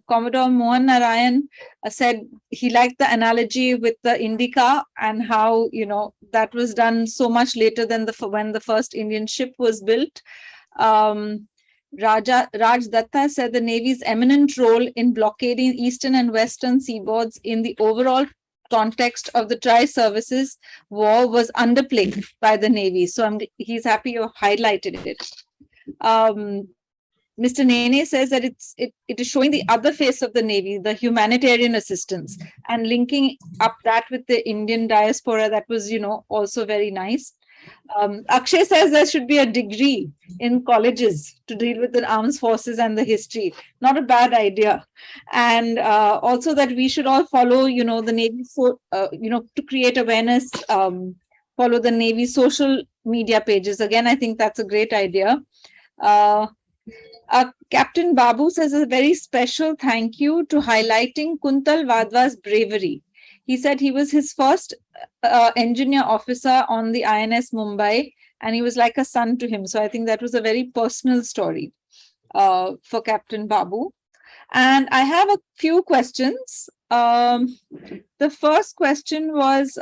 Commodore Mohan Narayan said he liked the analogy with the Indica and how, that was done so much later than when the first Indian ship was built. Raj Datta said the Navy's eminent role in blockading eastern and western seaboards in the overall context of the Tri-Services War was underplayed by the Navy. So he's happy you highlighted it. Mr. Nene says that it is showing the other face of the Navy, the humanitarian assistance, and linking up that with the Indian diaspora. That was, also very nice. Akshay says there should be a degree in colleges to deal with the armed forces and the history. Not a bad idea. And also that we should all follow, the Navy, to create awareness, follow the Navy social media pages. Again, I think that's a great idea. Captain Babu says a very special thank you to highlighting Kuntal Vadwa's bravery. He said he was his first engineer officer on the INS Mumbai, and he was like a son to him. So I think that was a very personal story for Captain Babu. And I have a few questions. The first question was,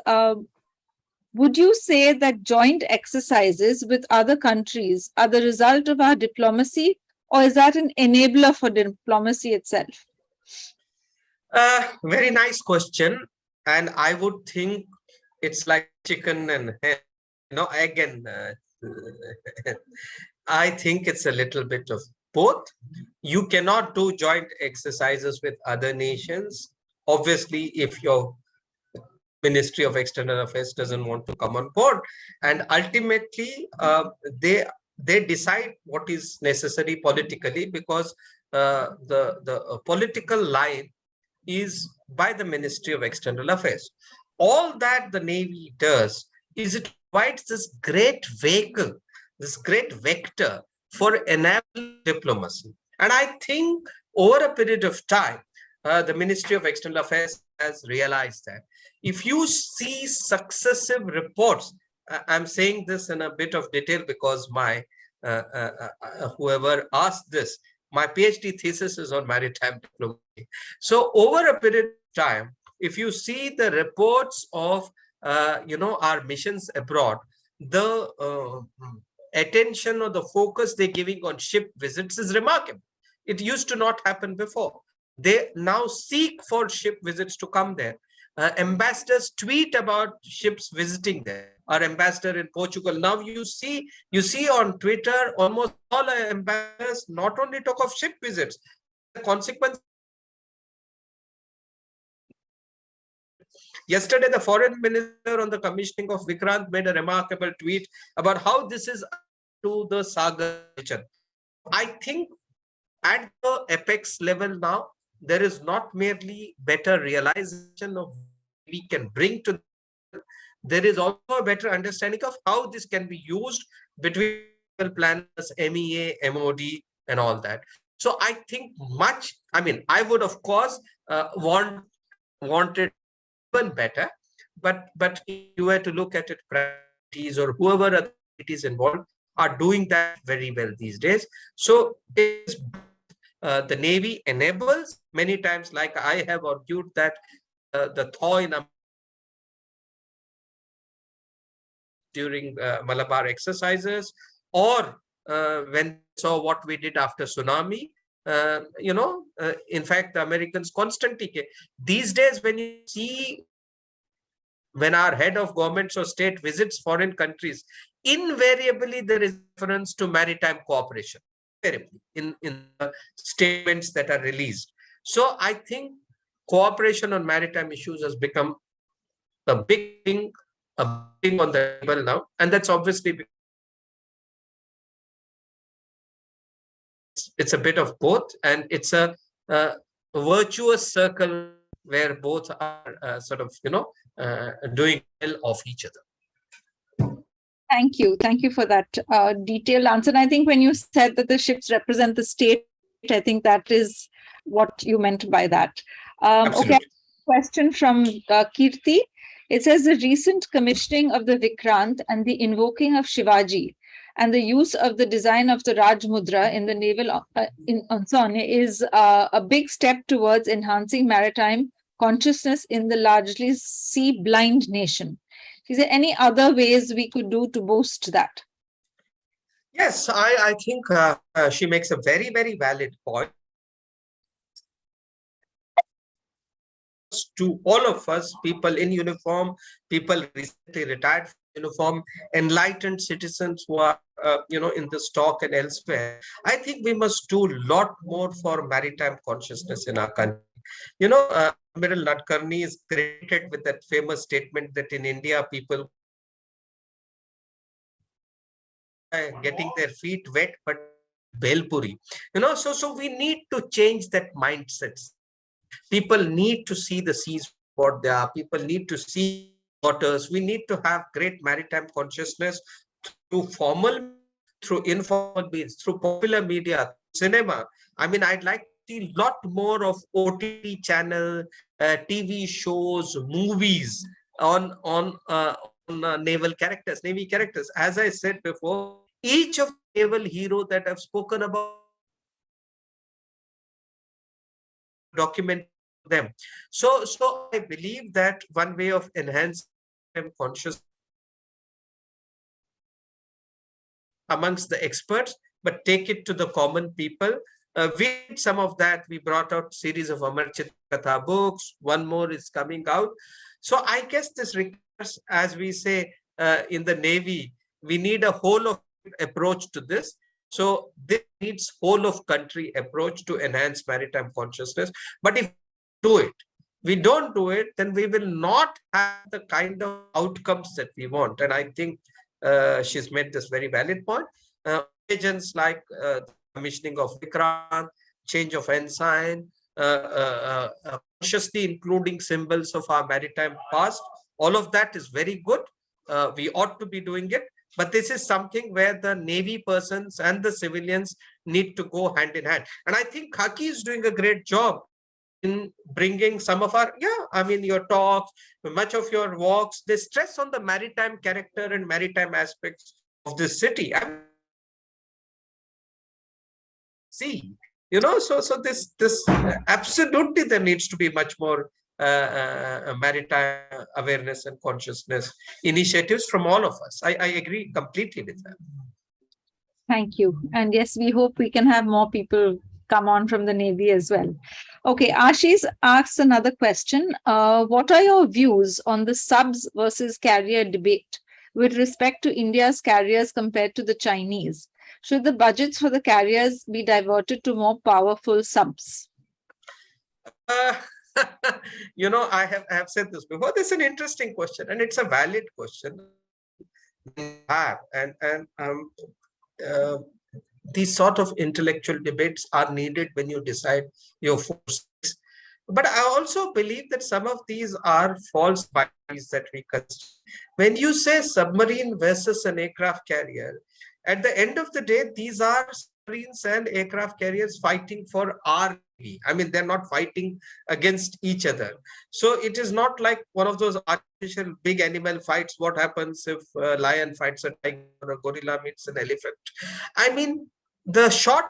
would you say that joint exercises with other countries are the result of our diplomacy, or is that an enabler for diplomacy itself? Very nice question. And I would think it's like chicken and egg and I think it's a little bit of both. You cannot do joint exercises with other nations. Obviously, if your Ministry of External Affairs doesn't want to come on board, and ultimately they decide what is necessary politically, because the political line is by the Ministry of External Affairs. All that the Navy does is it provides this great vehicle, this great vector for enabling diplomacy. And I think over a period of time, the Ministry of External Affairs has realized that. If you see successive reports, I'm saying this in a bit of detail because my whoever asked this, my PhD thesis is on maritime diplomacy. So over a period of time, if you see the reports of our missions abroad, the attention or the focus they're giving on ship visits is remarkable. It used to not happen before. They now seek for ship visits to come there. Ambassadors tweet about ships visiting there. Our ambassador in Portugal, now you see on Twitter, almost all ambassadors not only talk of ship visits, the consequence. Yesterday, the foreign minister on the commissioning of Vikrant made a remarkable tweet about how this is to the Sagar region. I think at the apex level now, there is not merely better realization of what we can bring to them. There is also a better understanding of how this can be used between planners, MEA, MOD, and all that. So I think I would of course wanted even better, but if you were to look at it, priorities or whoever is involved are doing that very well these days. So it's the Navy enables many times, like I have argued that the thaw in during Malabar exercises, or when saw what we did after tsunami. In fact, the Americans constantly these days when you see when our head of governments or state visits foreign countries, invariably there is reference to maritime cooperation, invariably in the statements that are released. So I think cooperation on maritime issues has become a big thing, on the table now, and that's obviously because it's a bit of both, and it's a virtuous circle where both are sort of doing well of each other. Thank you. Thank you for that detailed answer. And I think when you said that the ships represent the state, I think that is what you meant by that. Absolutely. Okay, question from Kirti. It says the recent commissioning of the Vikrant and the invoking of Shivaji and the use of the design of the Raj Mudra in the naval in Onson is a big step towards enhancing maritime consciousness in the largely sea-blind nation. Is there any other ways we could do to boost that? Yes, I think she makes a very, very valid point. To all of us, people in uniform, people recently retired from uniform, enlightened citizens who are, in this talk and elsewhere, I think we must do a lot more for maritime consciousness in our country. Admiral Nadkarni is credited with that famous statement that in India, people getting their feet wet, but Belpuri. So we need to change that mindset. People need to see the seas what they are. People need to see waters. We need to have great maritime consciousness through formal, through informal means, through popular media, cinema. I mean, I'd like to see a lot more of OTT channel, TV shows, movies on naval characters, Navy characters. As I said before, each of the naval hero that I've spoken about, document them. So I believe that one way of enhancing consciousness amongst the experts, but take it to the common people. We did some of that. We brought out series of Amar Chitra Katha books. One more is coming out. So I guess this requires, as we say in the Navy, we need a whole of approach to this. So this needs whole of country approach to enhance maritime consciousness. But if we don't do it, then we will not have the kind of outcomes that we want. And I think she's made this very valid point. Agents like commissioning of Vikrant, change of ensign, consciously including symbols of our maritime past, all of that is very good. We ought to be doing it. But this is something where the Navy persons and the civilians need to go hand in hand. And I think KHAKI is doing a great job in bringing some of our, your talks, much of your walks, they stress on the maritime character and maritime aspects of this city. So this absolutely there needs to be much more maritime awareness and consciousness initiatives from all of us. I agree completely with that. Thank you. And yes, we hope we can have more people come on from the Navy as well. Okay, Ashish asks another question. What are your views on the subs versus carrier debate with respect to India's carriers compared to the Chinese? Should the budgets for the carriers be diverted to more powerful subs? I have said this before. This is an interesting question, and it's a valid question. These sort of intellectual debates are needed when you decide your forces. But I also believe that some of these are false binaries that we consider. When you say submarine versus an aircraft carrier, at the end of the day, these are submarines and aircraft carriers fighting for our Navy. I mean, they're not fighting against each other. So it is not like one of those artificial big animal fights. What happens if a lion fights a tiger or a gorilla meets an elephant? I mean, the short,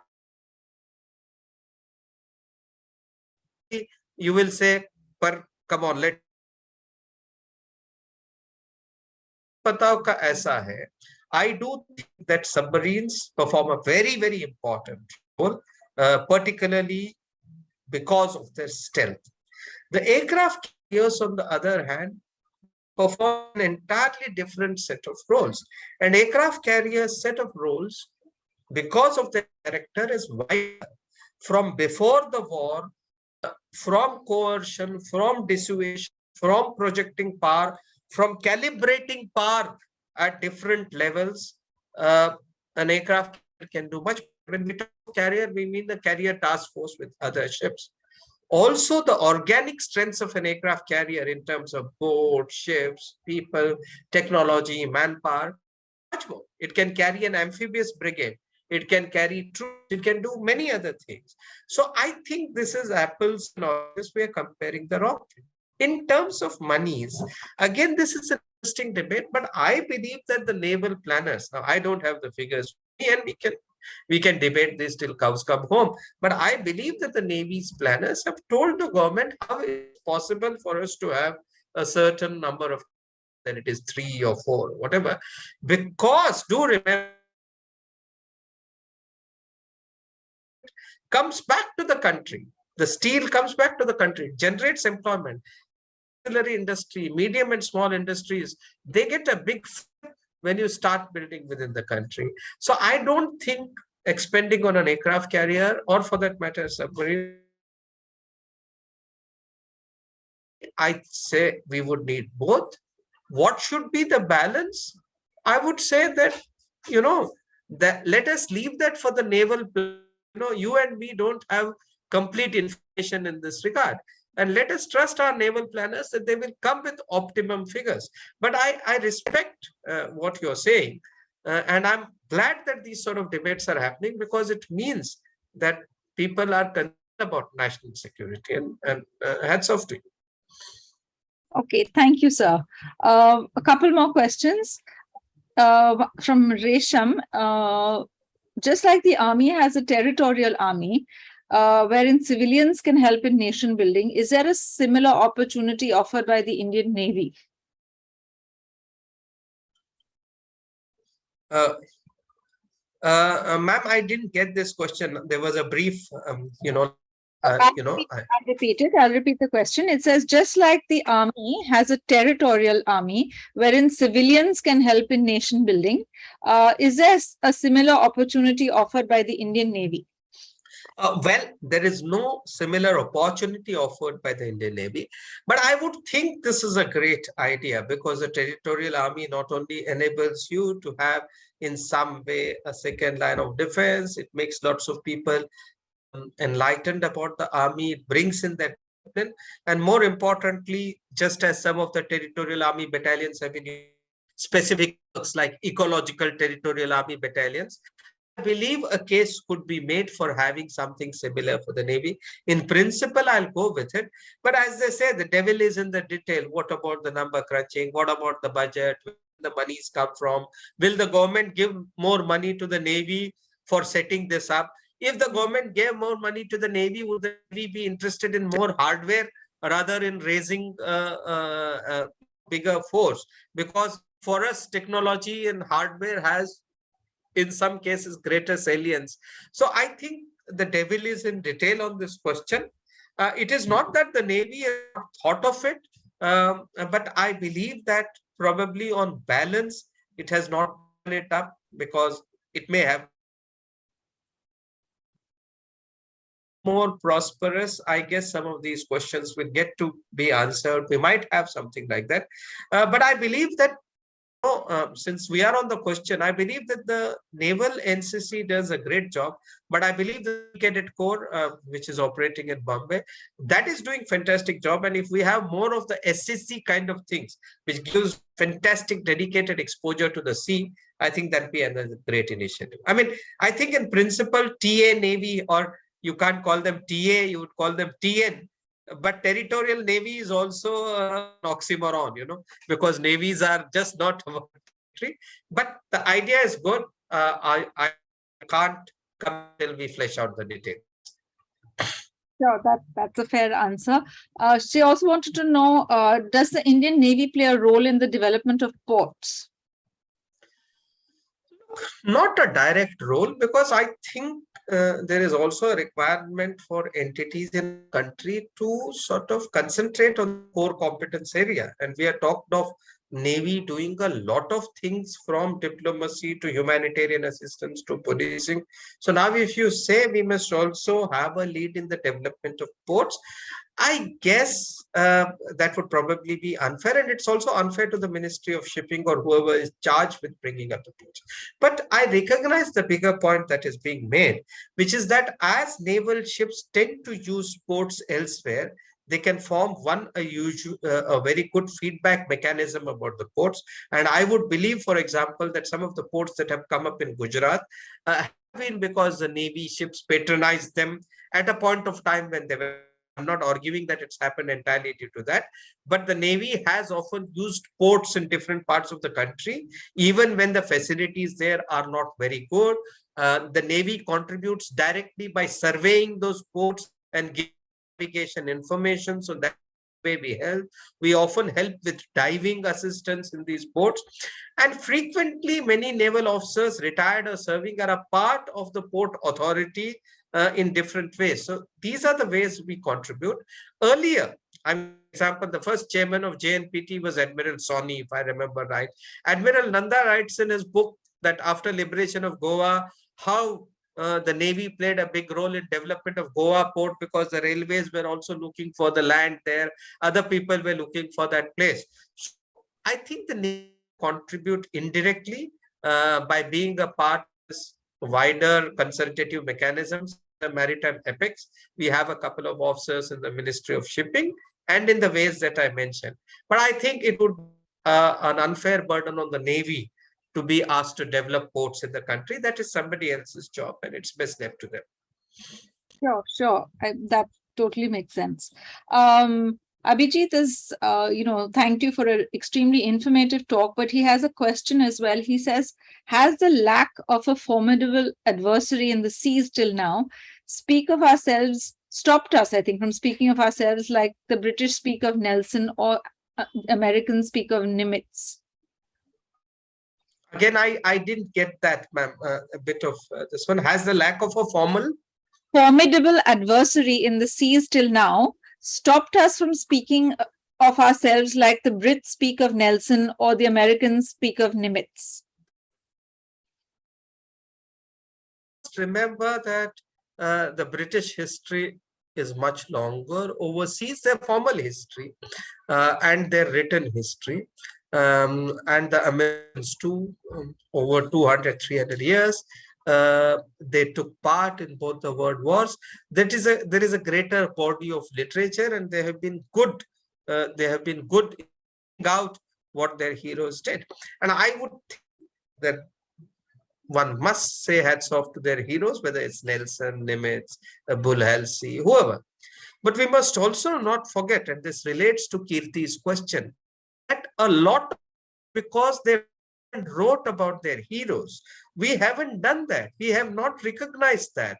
you will say, but come on, let बताओ का ऐसा है. I do think that submarines perform a very, very important role, particularly because of their stealth. The aircraft carriers, on the other hand, perform an entirely different set of roles. An aircraft carrier's set of roles, because of their character, is wide from before the war, from coercion, from dissuasion, from projecting power, from calibrating power at different levels. An aircraft can do much. When we talk carrier, we mean the carrier task force with other ships. Also, the organic strengths of an aircraft carrier in terms of boat, ships, people, technology, manpower, much more. It can carry an amphibious brigade. It can carry troops. It can do many other things. So I think this is apples and oranges. We are comparing the wrong thing. In terms of monies, again, this is an interesting debate, but I believe that the naval planners, now I don't have the figures, and we can debate this till cows come home. But I believe that the Navy's planners have told the government how it's possible for us to have a certain number of, then it is 3 or 4, whatever. Because do remember, comes back to the country. The steel comes back to the country, generates employment. Ancillary industry, medium and small industries, they get a big when you start building within the country. So I don't think expending on an aircraft carrier, or for that matter, submarine, I'd say we would need both. What should be the balance? I would say that, that let us leave that for the naval. You and me don't have complete information in this regard. And let us trust our naval planners that they will come with optimum figures. But I respect what you're saying. And I'm glad that these sort of debates are happening, because it means that people are concerned about national security. And hats off to you. Okay, thank you, sir. A couple more questions from Resham. Just like the army has a territorial army, wherein civilians can help in nation building, is there a similar opportunity offered by the Indian Navy? Ma'am, I didn't get this question. There was a brief, I'll repeat it. I'll repeat the question. It says, just like the army has a territorial army wherein civilians can help in nation building, is there a similar opportunity offered by the Indian Navy? Well, there is no similar opportunity offered by the Indian Navy, but I would think this is a great idea, because the territorial army not only enables you to have in some way a second line of defense, it makes lots of people enlightened about the army, it brings in that discipline, and more importantly, just as some of the territorial army battalions have been specific works like ecological territorial army battalions, I believe a case could be made for having something similar for the Navy. In principle, I'll go with it. But as they say, the devil is in the detail. What about the number crunching? What about the budget? Where the monies come from? Will the government give more money to the Navy for setting this up? If the government gave more money to the Navy, would the Navy be interested in more hardware rather in raising a bigger force? Because for us, technology and hardware has, in some cases, greater salience. So I think the devil is in detail on this question. It is not that the Navy has not thought of it, but I believe that probably on balance, it has not done it up, because it may have more prosperous. I guess some of these questions will get to be answered. We might have something like that. But I believe that since we are on the question, I believe that the Naval NCC does a great job, but I believe the Cadet Corps, which is operating in Bombay, that is doing fantastic job. And if we have more of the SCC kind of things, which gives fantastic dedicated exposure to the sea, I think that'd be another great initiative. I mean, I think in principle, TA Navy, or you can't call them TA, you would call them TN. But territorial Navy is also an oxymoron, because navies are just not about territory. But the idea is good. I can't come till we flesh out the details. Sure, that's a fair answer. She also wanted to know, does the Indian Navy play a role in the development of ports? Not a direct role, because I think there is also a requirement for entities in a country to sort of concentrate on core competence area. And we are talked of Navy doing a lot of things from diplomacy to humanitarian assistance to policing. So now if you say we must also have a lead in the development of ports, I guess that would probably be unfair, and it's also unfair to the Ministry of Shipping or whoever is charged with bringing up the ports. But I recognize the bigger point that is being made, which is that as naval ships tend to use ports elsewhere, they can form a very good feedback mechanism about the ports. And I would believe, for example, that some of the ports that have come up in Gujarat have been because the Navy ships patronized them at a point of time when they were. I'm not arguing that it's happened entirely due to that, but the Navy has often used ports in different parts of the country, even when the facilities there are not very good. The Navy contributes directly by surveying those ports and giving navigation information. So that way we help. We often help with diving assistance in these ports. And frequently, many naval officers, retired or serving, are a part of the port authority in different ways. So these are the ways we contribute. Earlier, for example, the first chairman of JNPT was Admiral Sawhney, if I remember right. Admiral Nanda writes in his book that after liberation of Goa, how the Navy played a big role in development of Goa port because the railways were also looking for the land there. Other people were looking for that place. So I think the Navy contribute indirectly by being a part of this wider consultative mechanisms. The maritime epics, we have a couple of officers in the Ministry of Shipping and in the ways that I mentioned. But I think it would be an unfair burden on the Navy to be asked to develop ports in the country. That is somebody else's job, and it's best left to them. Sure. That totally makes sense. Abhijit is, thank you for an extremely informative talk, but he has a question as well. He says, has the lack of a formidable adversary in the seas till now stopped us, I think, from speaking of ourselves like the British speak of Nelson or Americans speak of Nimitz? Again, I didn't get that, ma'am, a bit of this one. Has the lack of a formidable adversary in the seas till now stopped us from speaking of ourselves like the Brits speak of Nelson or the Americans speak of Nimitz? Remember that the British history is much longer. Overseas, their formal history and their written history. And the Americans too, over 200, 300 years. They took part in both the world wars. There is a greater body of literature, and they have been good. They have been good in out what their heroes did. And I would think that one must say hats off to their heroes, whether it's Nelson, Nimitz, Bull Halsey, whoever. But we must also not forget, and this relates to Kirti's question, that a lot because they wrote about their heroes. We haven't done that. We have not recognized that.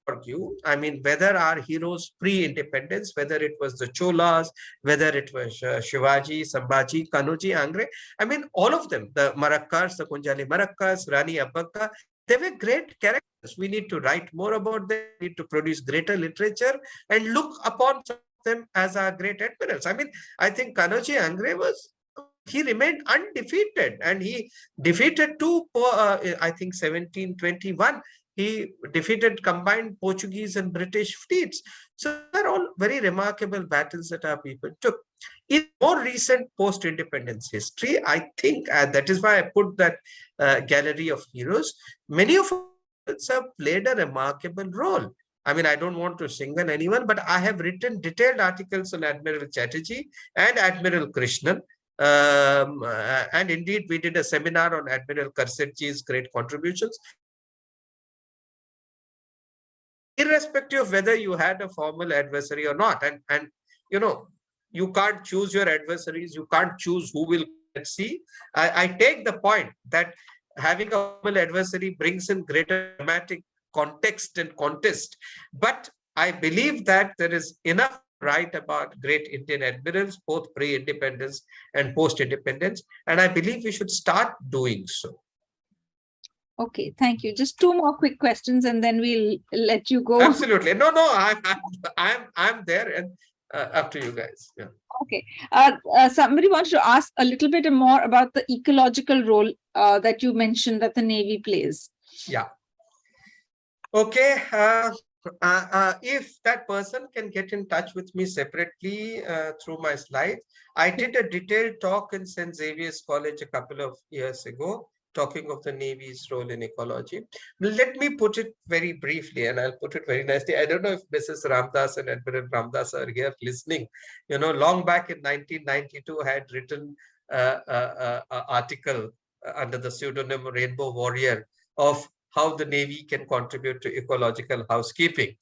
Argue, I mean, whether our heroes pre-independence, whether it was the Cholas, whether it was Shivaji, Sambhaji, Kanuji, Angre, I mean, all of them, the Marakkars, the Kunjali Marakkas, Rani Abbakka, they were great characters. We need to write more about them, we need to produce greater literature and look upon them as our great admirals. I mean, I think Kanuji Angre he remained undefeated, and he defeated I think 1721. He defeated combined Portuguese and British fleets. So they're all very remarkable battles that our people took. In more recent post-independence history, I think that is why I put that gallery of heroes. Many of us have played a remarkable role. I mean, I don't want to single anyone, but I have written detailed articles on Admiral Chatterjee and Admiral Krishnan. And indeed, we did a seminar on Admiral Karsetji's great contributions. Irrespective of whether you had a formal adversary or not, and you can't choose your adversaries, you can't choose who will see. I take the point that having a formal adversary brings in greater dramatic context and contest, but I believe that there is enough write about great Indian admirals, both pre-independence and post-independence, and I believe we should start doing so. Okay, thank you. Just two more quick questions and then we'll let you go. Absolutely. No, no, I'm there, and up to you guys. Yeah. Okay. Somebody wants to ask a little bit more about the ecological role that you mentioned that the Navy plays. Yeah. Okay. If that person can get in touch with me separately through my slides, I did a detailed talk in St. Xavier's College a couple of years ago, talking of the Navy's role in ecology. Let me put it very briefly, and I'll put it very nicely. I don't know if Mrs. Ramdas and Admiral Ramdas are here listening. You know, long back in 1992, I had written an article under the pseudonym Rainbow Warrior of how the Navy can contribute to ecological housekeeping.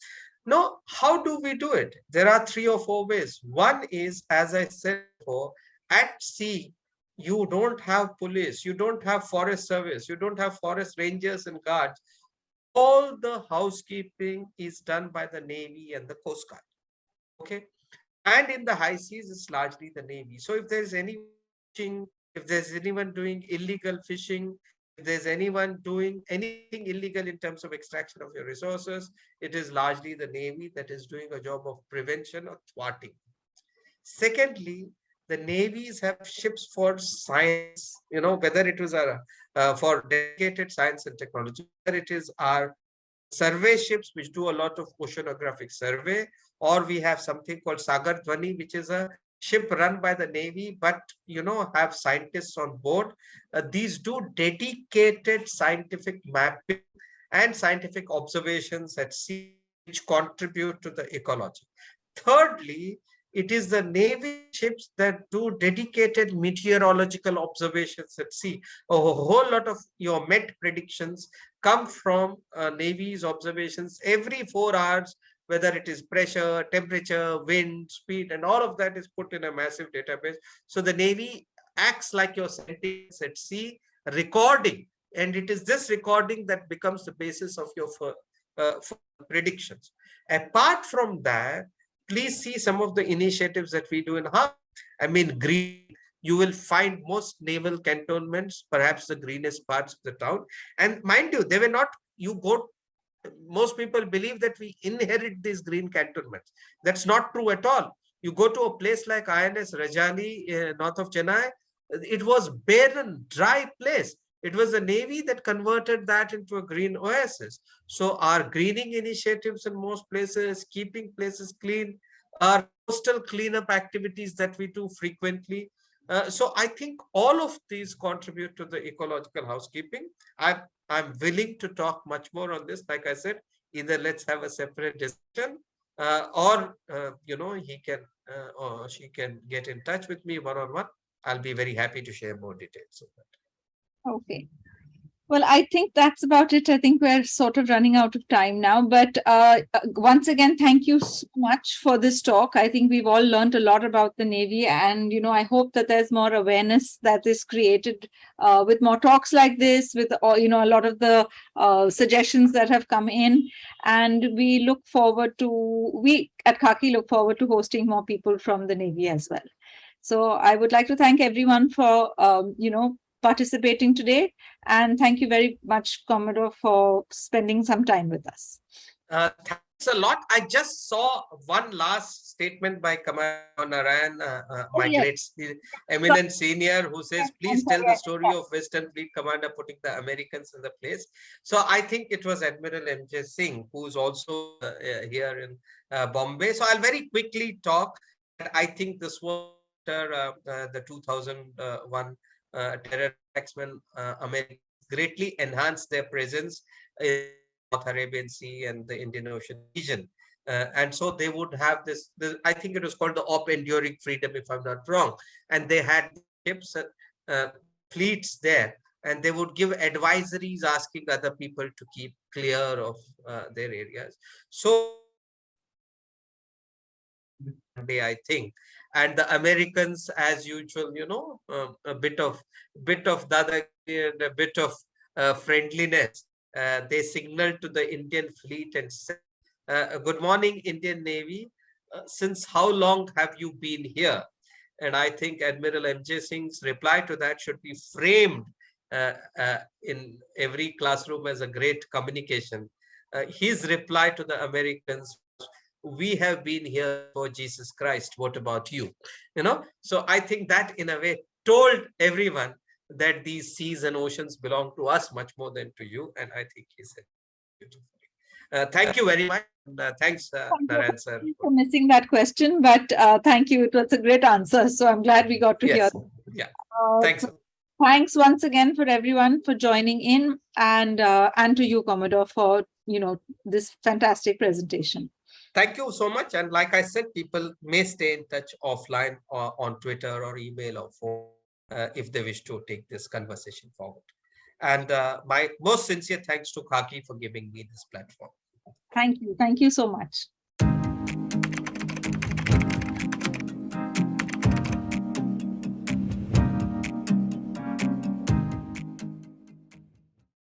Now, how do we do it? There are 3 or 4 ways. One is, as I said before, at sea, you don't have police, you don't have forest service, you don't have forest rangers and guards. All the housekeeping is done by the Navy and the Coast Guard. Okay. And in the high seas, it's largely the Navy. So if there's any fishing, if there's anyone doing illegal fishing, if there's anyone doing anything illegal in terms of extraction of your resources, it is largely the Navy that is doing a job of prevention or thwarting. Secondly, the navies have ships for science, whether it was for dedicated science and technology, whether it is our survey ships which do a lot of oceanographic survey, or we have something called Sagar Dhwani, which is a ship run by the Navy, but have scientists on board. These do dedicated scientific mapping and scientific observations at sea, which contribute to the ecology. Thirdly, it is the Navy ships that do dedicated meteorological observations at sea. A whole lot of your Met predictions come from Navy's observations every 4 hours, whether it is pressure, temperature, wind, speed, and all of that is put in a massive database. So the Navy acts like your sentinels at sea, recording, and it is this recording that becomes the basis of your predictions. Apart from that, please see some of the initiatives that we do in Harvard. I mean, green, you will find most naval cantonments, perhaps the greenest parts of the town. And mind you, they were not, most people believe that we inherit these green cantonments. That's not true at all. You go to a place like INS Rajali, north of Chennai, it was barren, dry place. It was the Navy that converted that into a green oasis. So our greening initiatives in most places, keeping places clean, our coastal cleanup activities that we do frequently. So I think all of these contribute to the ecological housekeeping. I'm willing to talk much more on this. Like I said, either let's have a separate discussion, or he can or she can get in touch with me one-on-one. I'll be very happy to share more details of that. Okay. Well, I think that's about it. I think we're sort of running out of time now. But once again, thank you so much for this talk. I think we've all learned a lot about the Navy. And, I hope that there's more awareness that is created with more talks like this, with, a lot of the suggestions that have come in. And we at KHAKI look forward to hosting more people from the Navy as well. So I would like to thank everyone for, participating today. And thank you very much, Commodore, for spending some time with us. Thanks a lot. I just saw one last statement by Commander Narayan, my great eminent senior, who says, please tell the story of Western Fleet Commander putting the Americans in the place. So I think it was Admiral Mj Singh, who's also here in Bombay. So I'll very quickly talk. I think this was after the 2001 terror attacks when America greatly enhanced their presence in the North Arabian Sea and the Indian Ocean region. And so they would have this, I think it was called the Op Enduring Freedom, if I'm not wrong. And they had ships and fleets there. And they would give advisories asking other people to keep clear of their areas. So I think, and the Americans, as usual, a bit of dadagiri and a bit of friendliness. They signaled to the Indian fleet and said, "Good morning, Indian Navy. Since how long have you been here?" And I think Admiral Mj Singh's reply to that should be framed in every classroom as a great communication. His reply to the Americans was, "We have been here before Jesus Christ. What about you?" So I think that in a way told everyone that these seas and oceans belong to us much more than to you. And I think he said beautifully. Thank you very much. And, thanks, Thank you Narayan sir. for missing that question, but thank you. It was a great answer. So I'm glad we got to hear. Yes. Yeah. So Thanks. thanks once again for everyone for joining in, and to you, Commodore, for this fantastic presentation. Thank you so much. And like I said, people may stay in touch offline or on Twitter or email or phone if they wish to take this conversation forward. And my most sincere thanks to KHAKI for giving me this platform. Thank you. Thank you so much.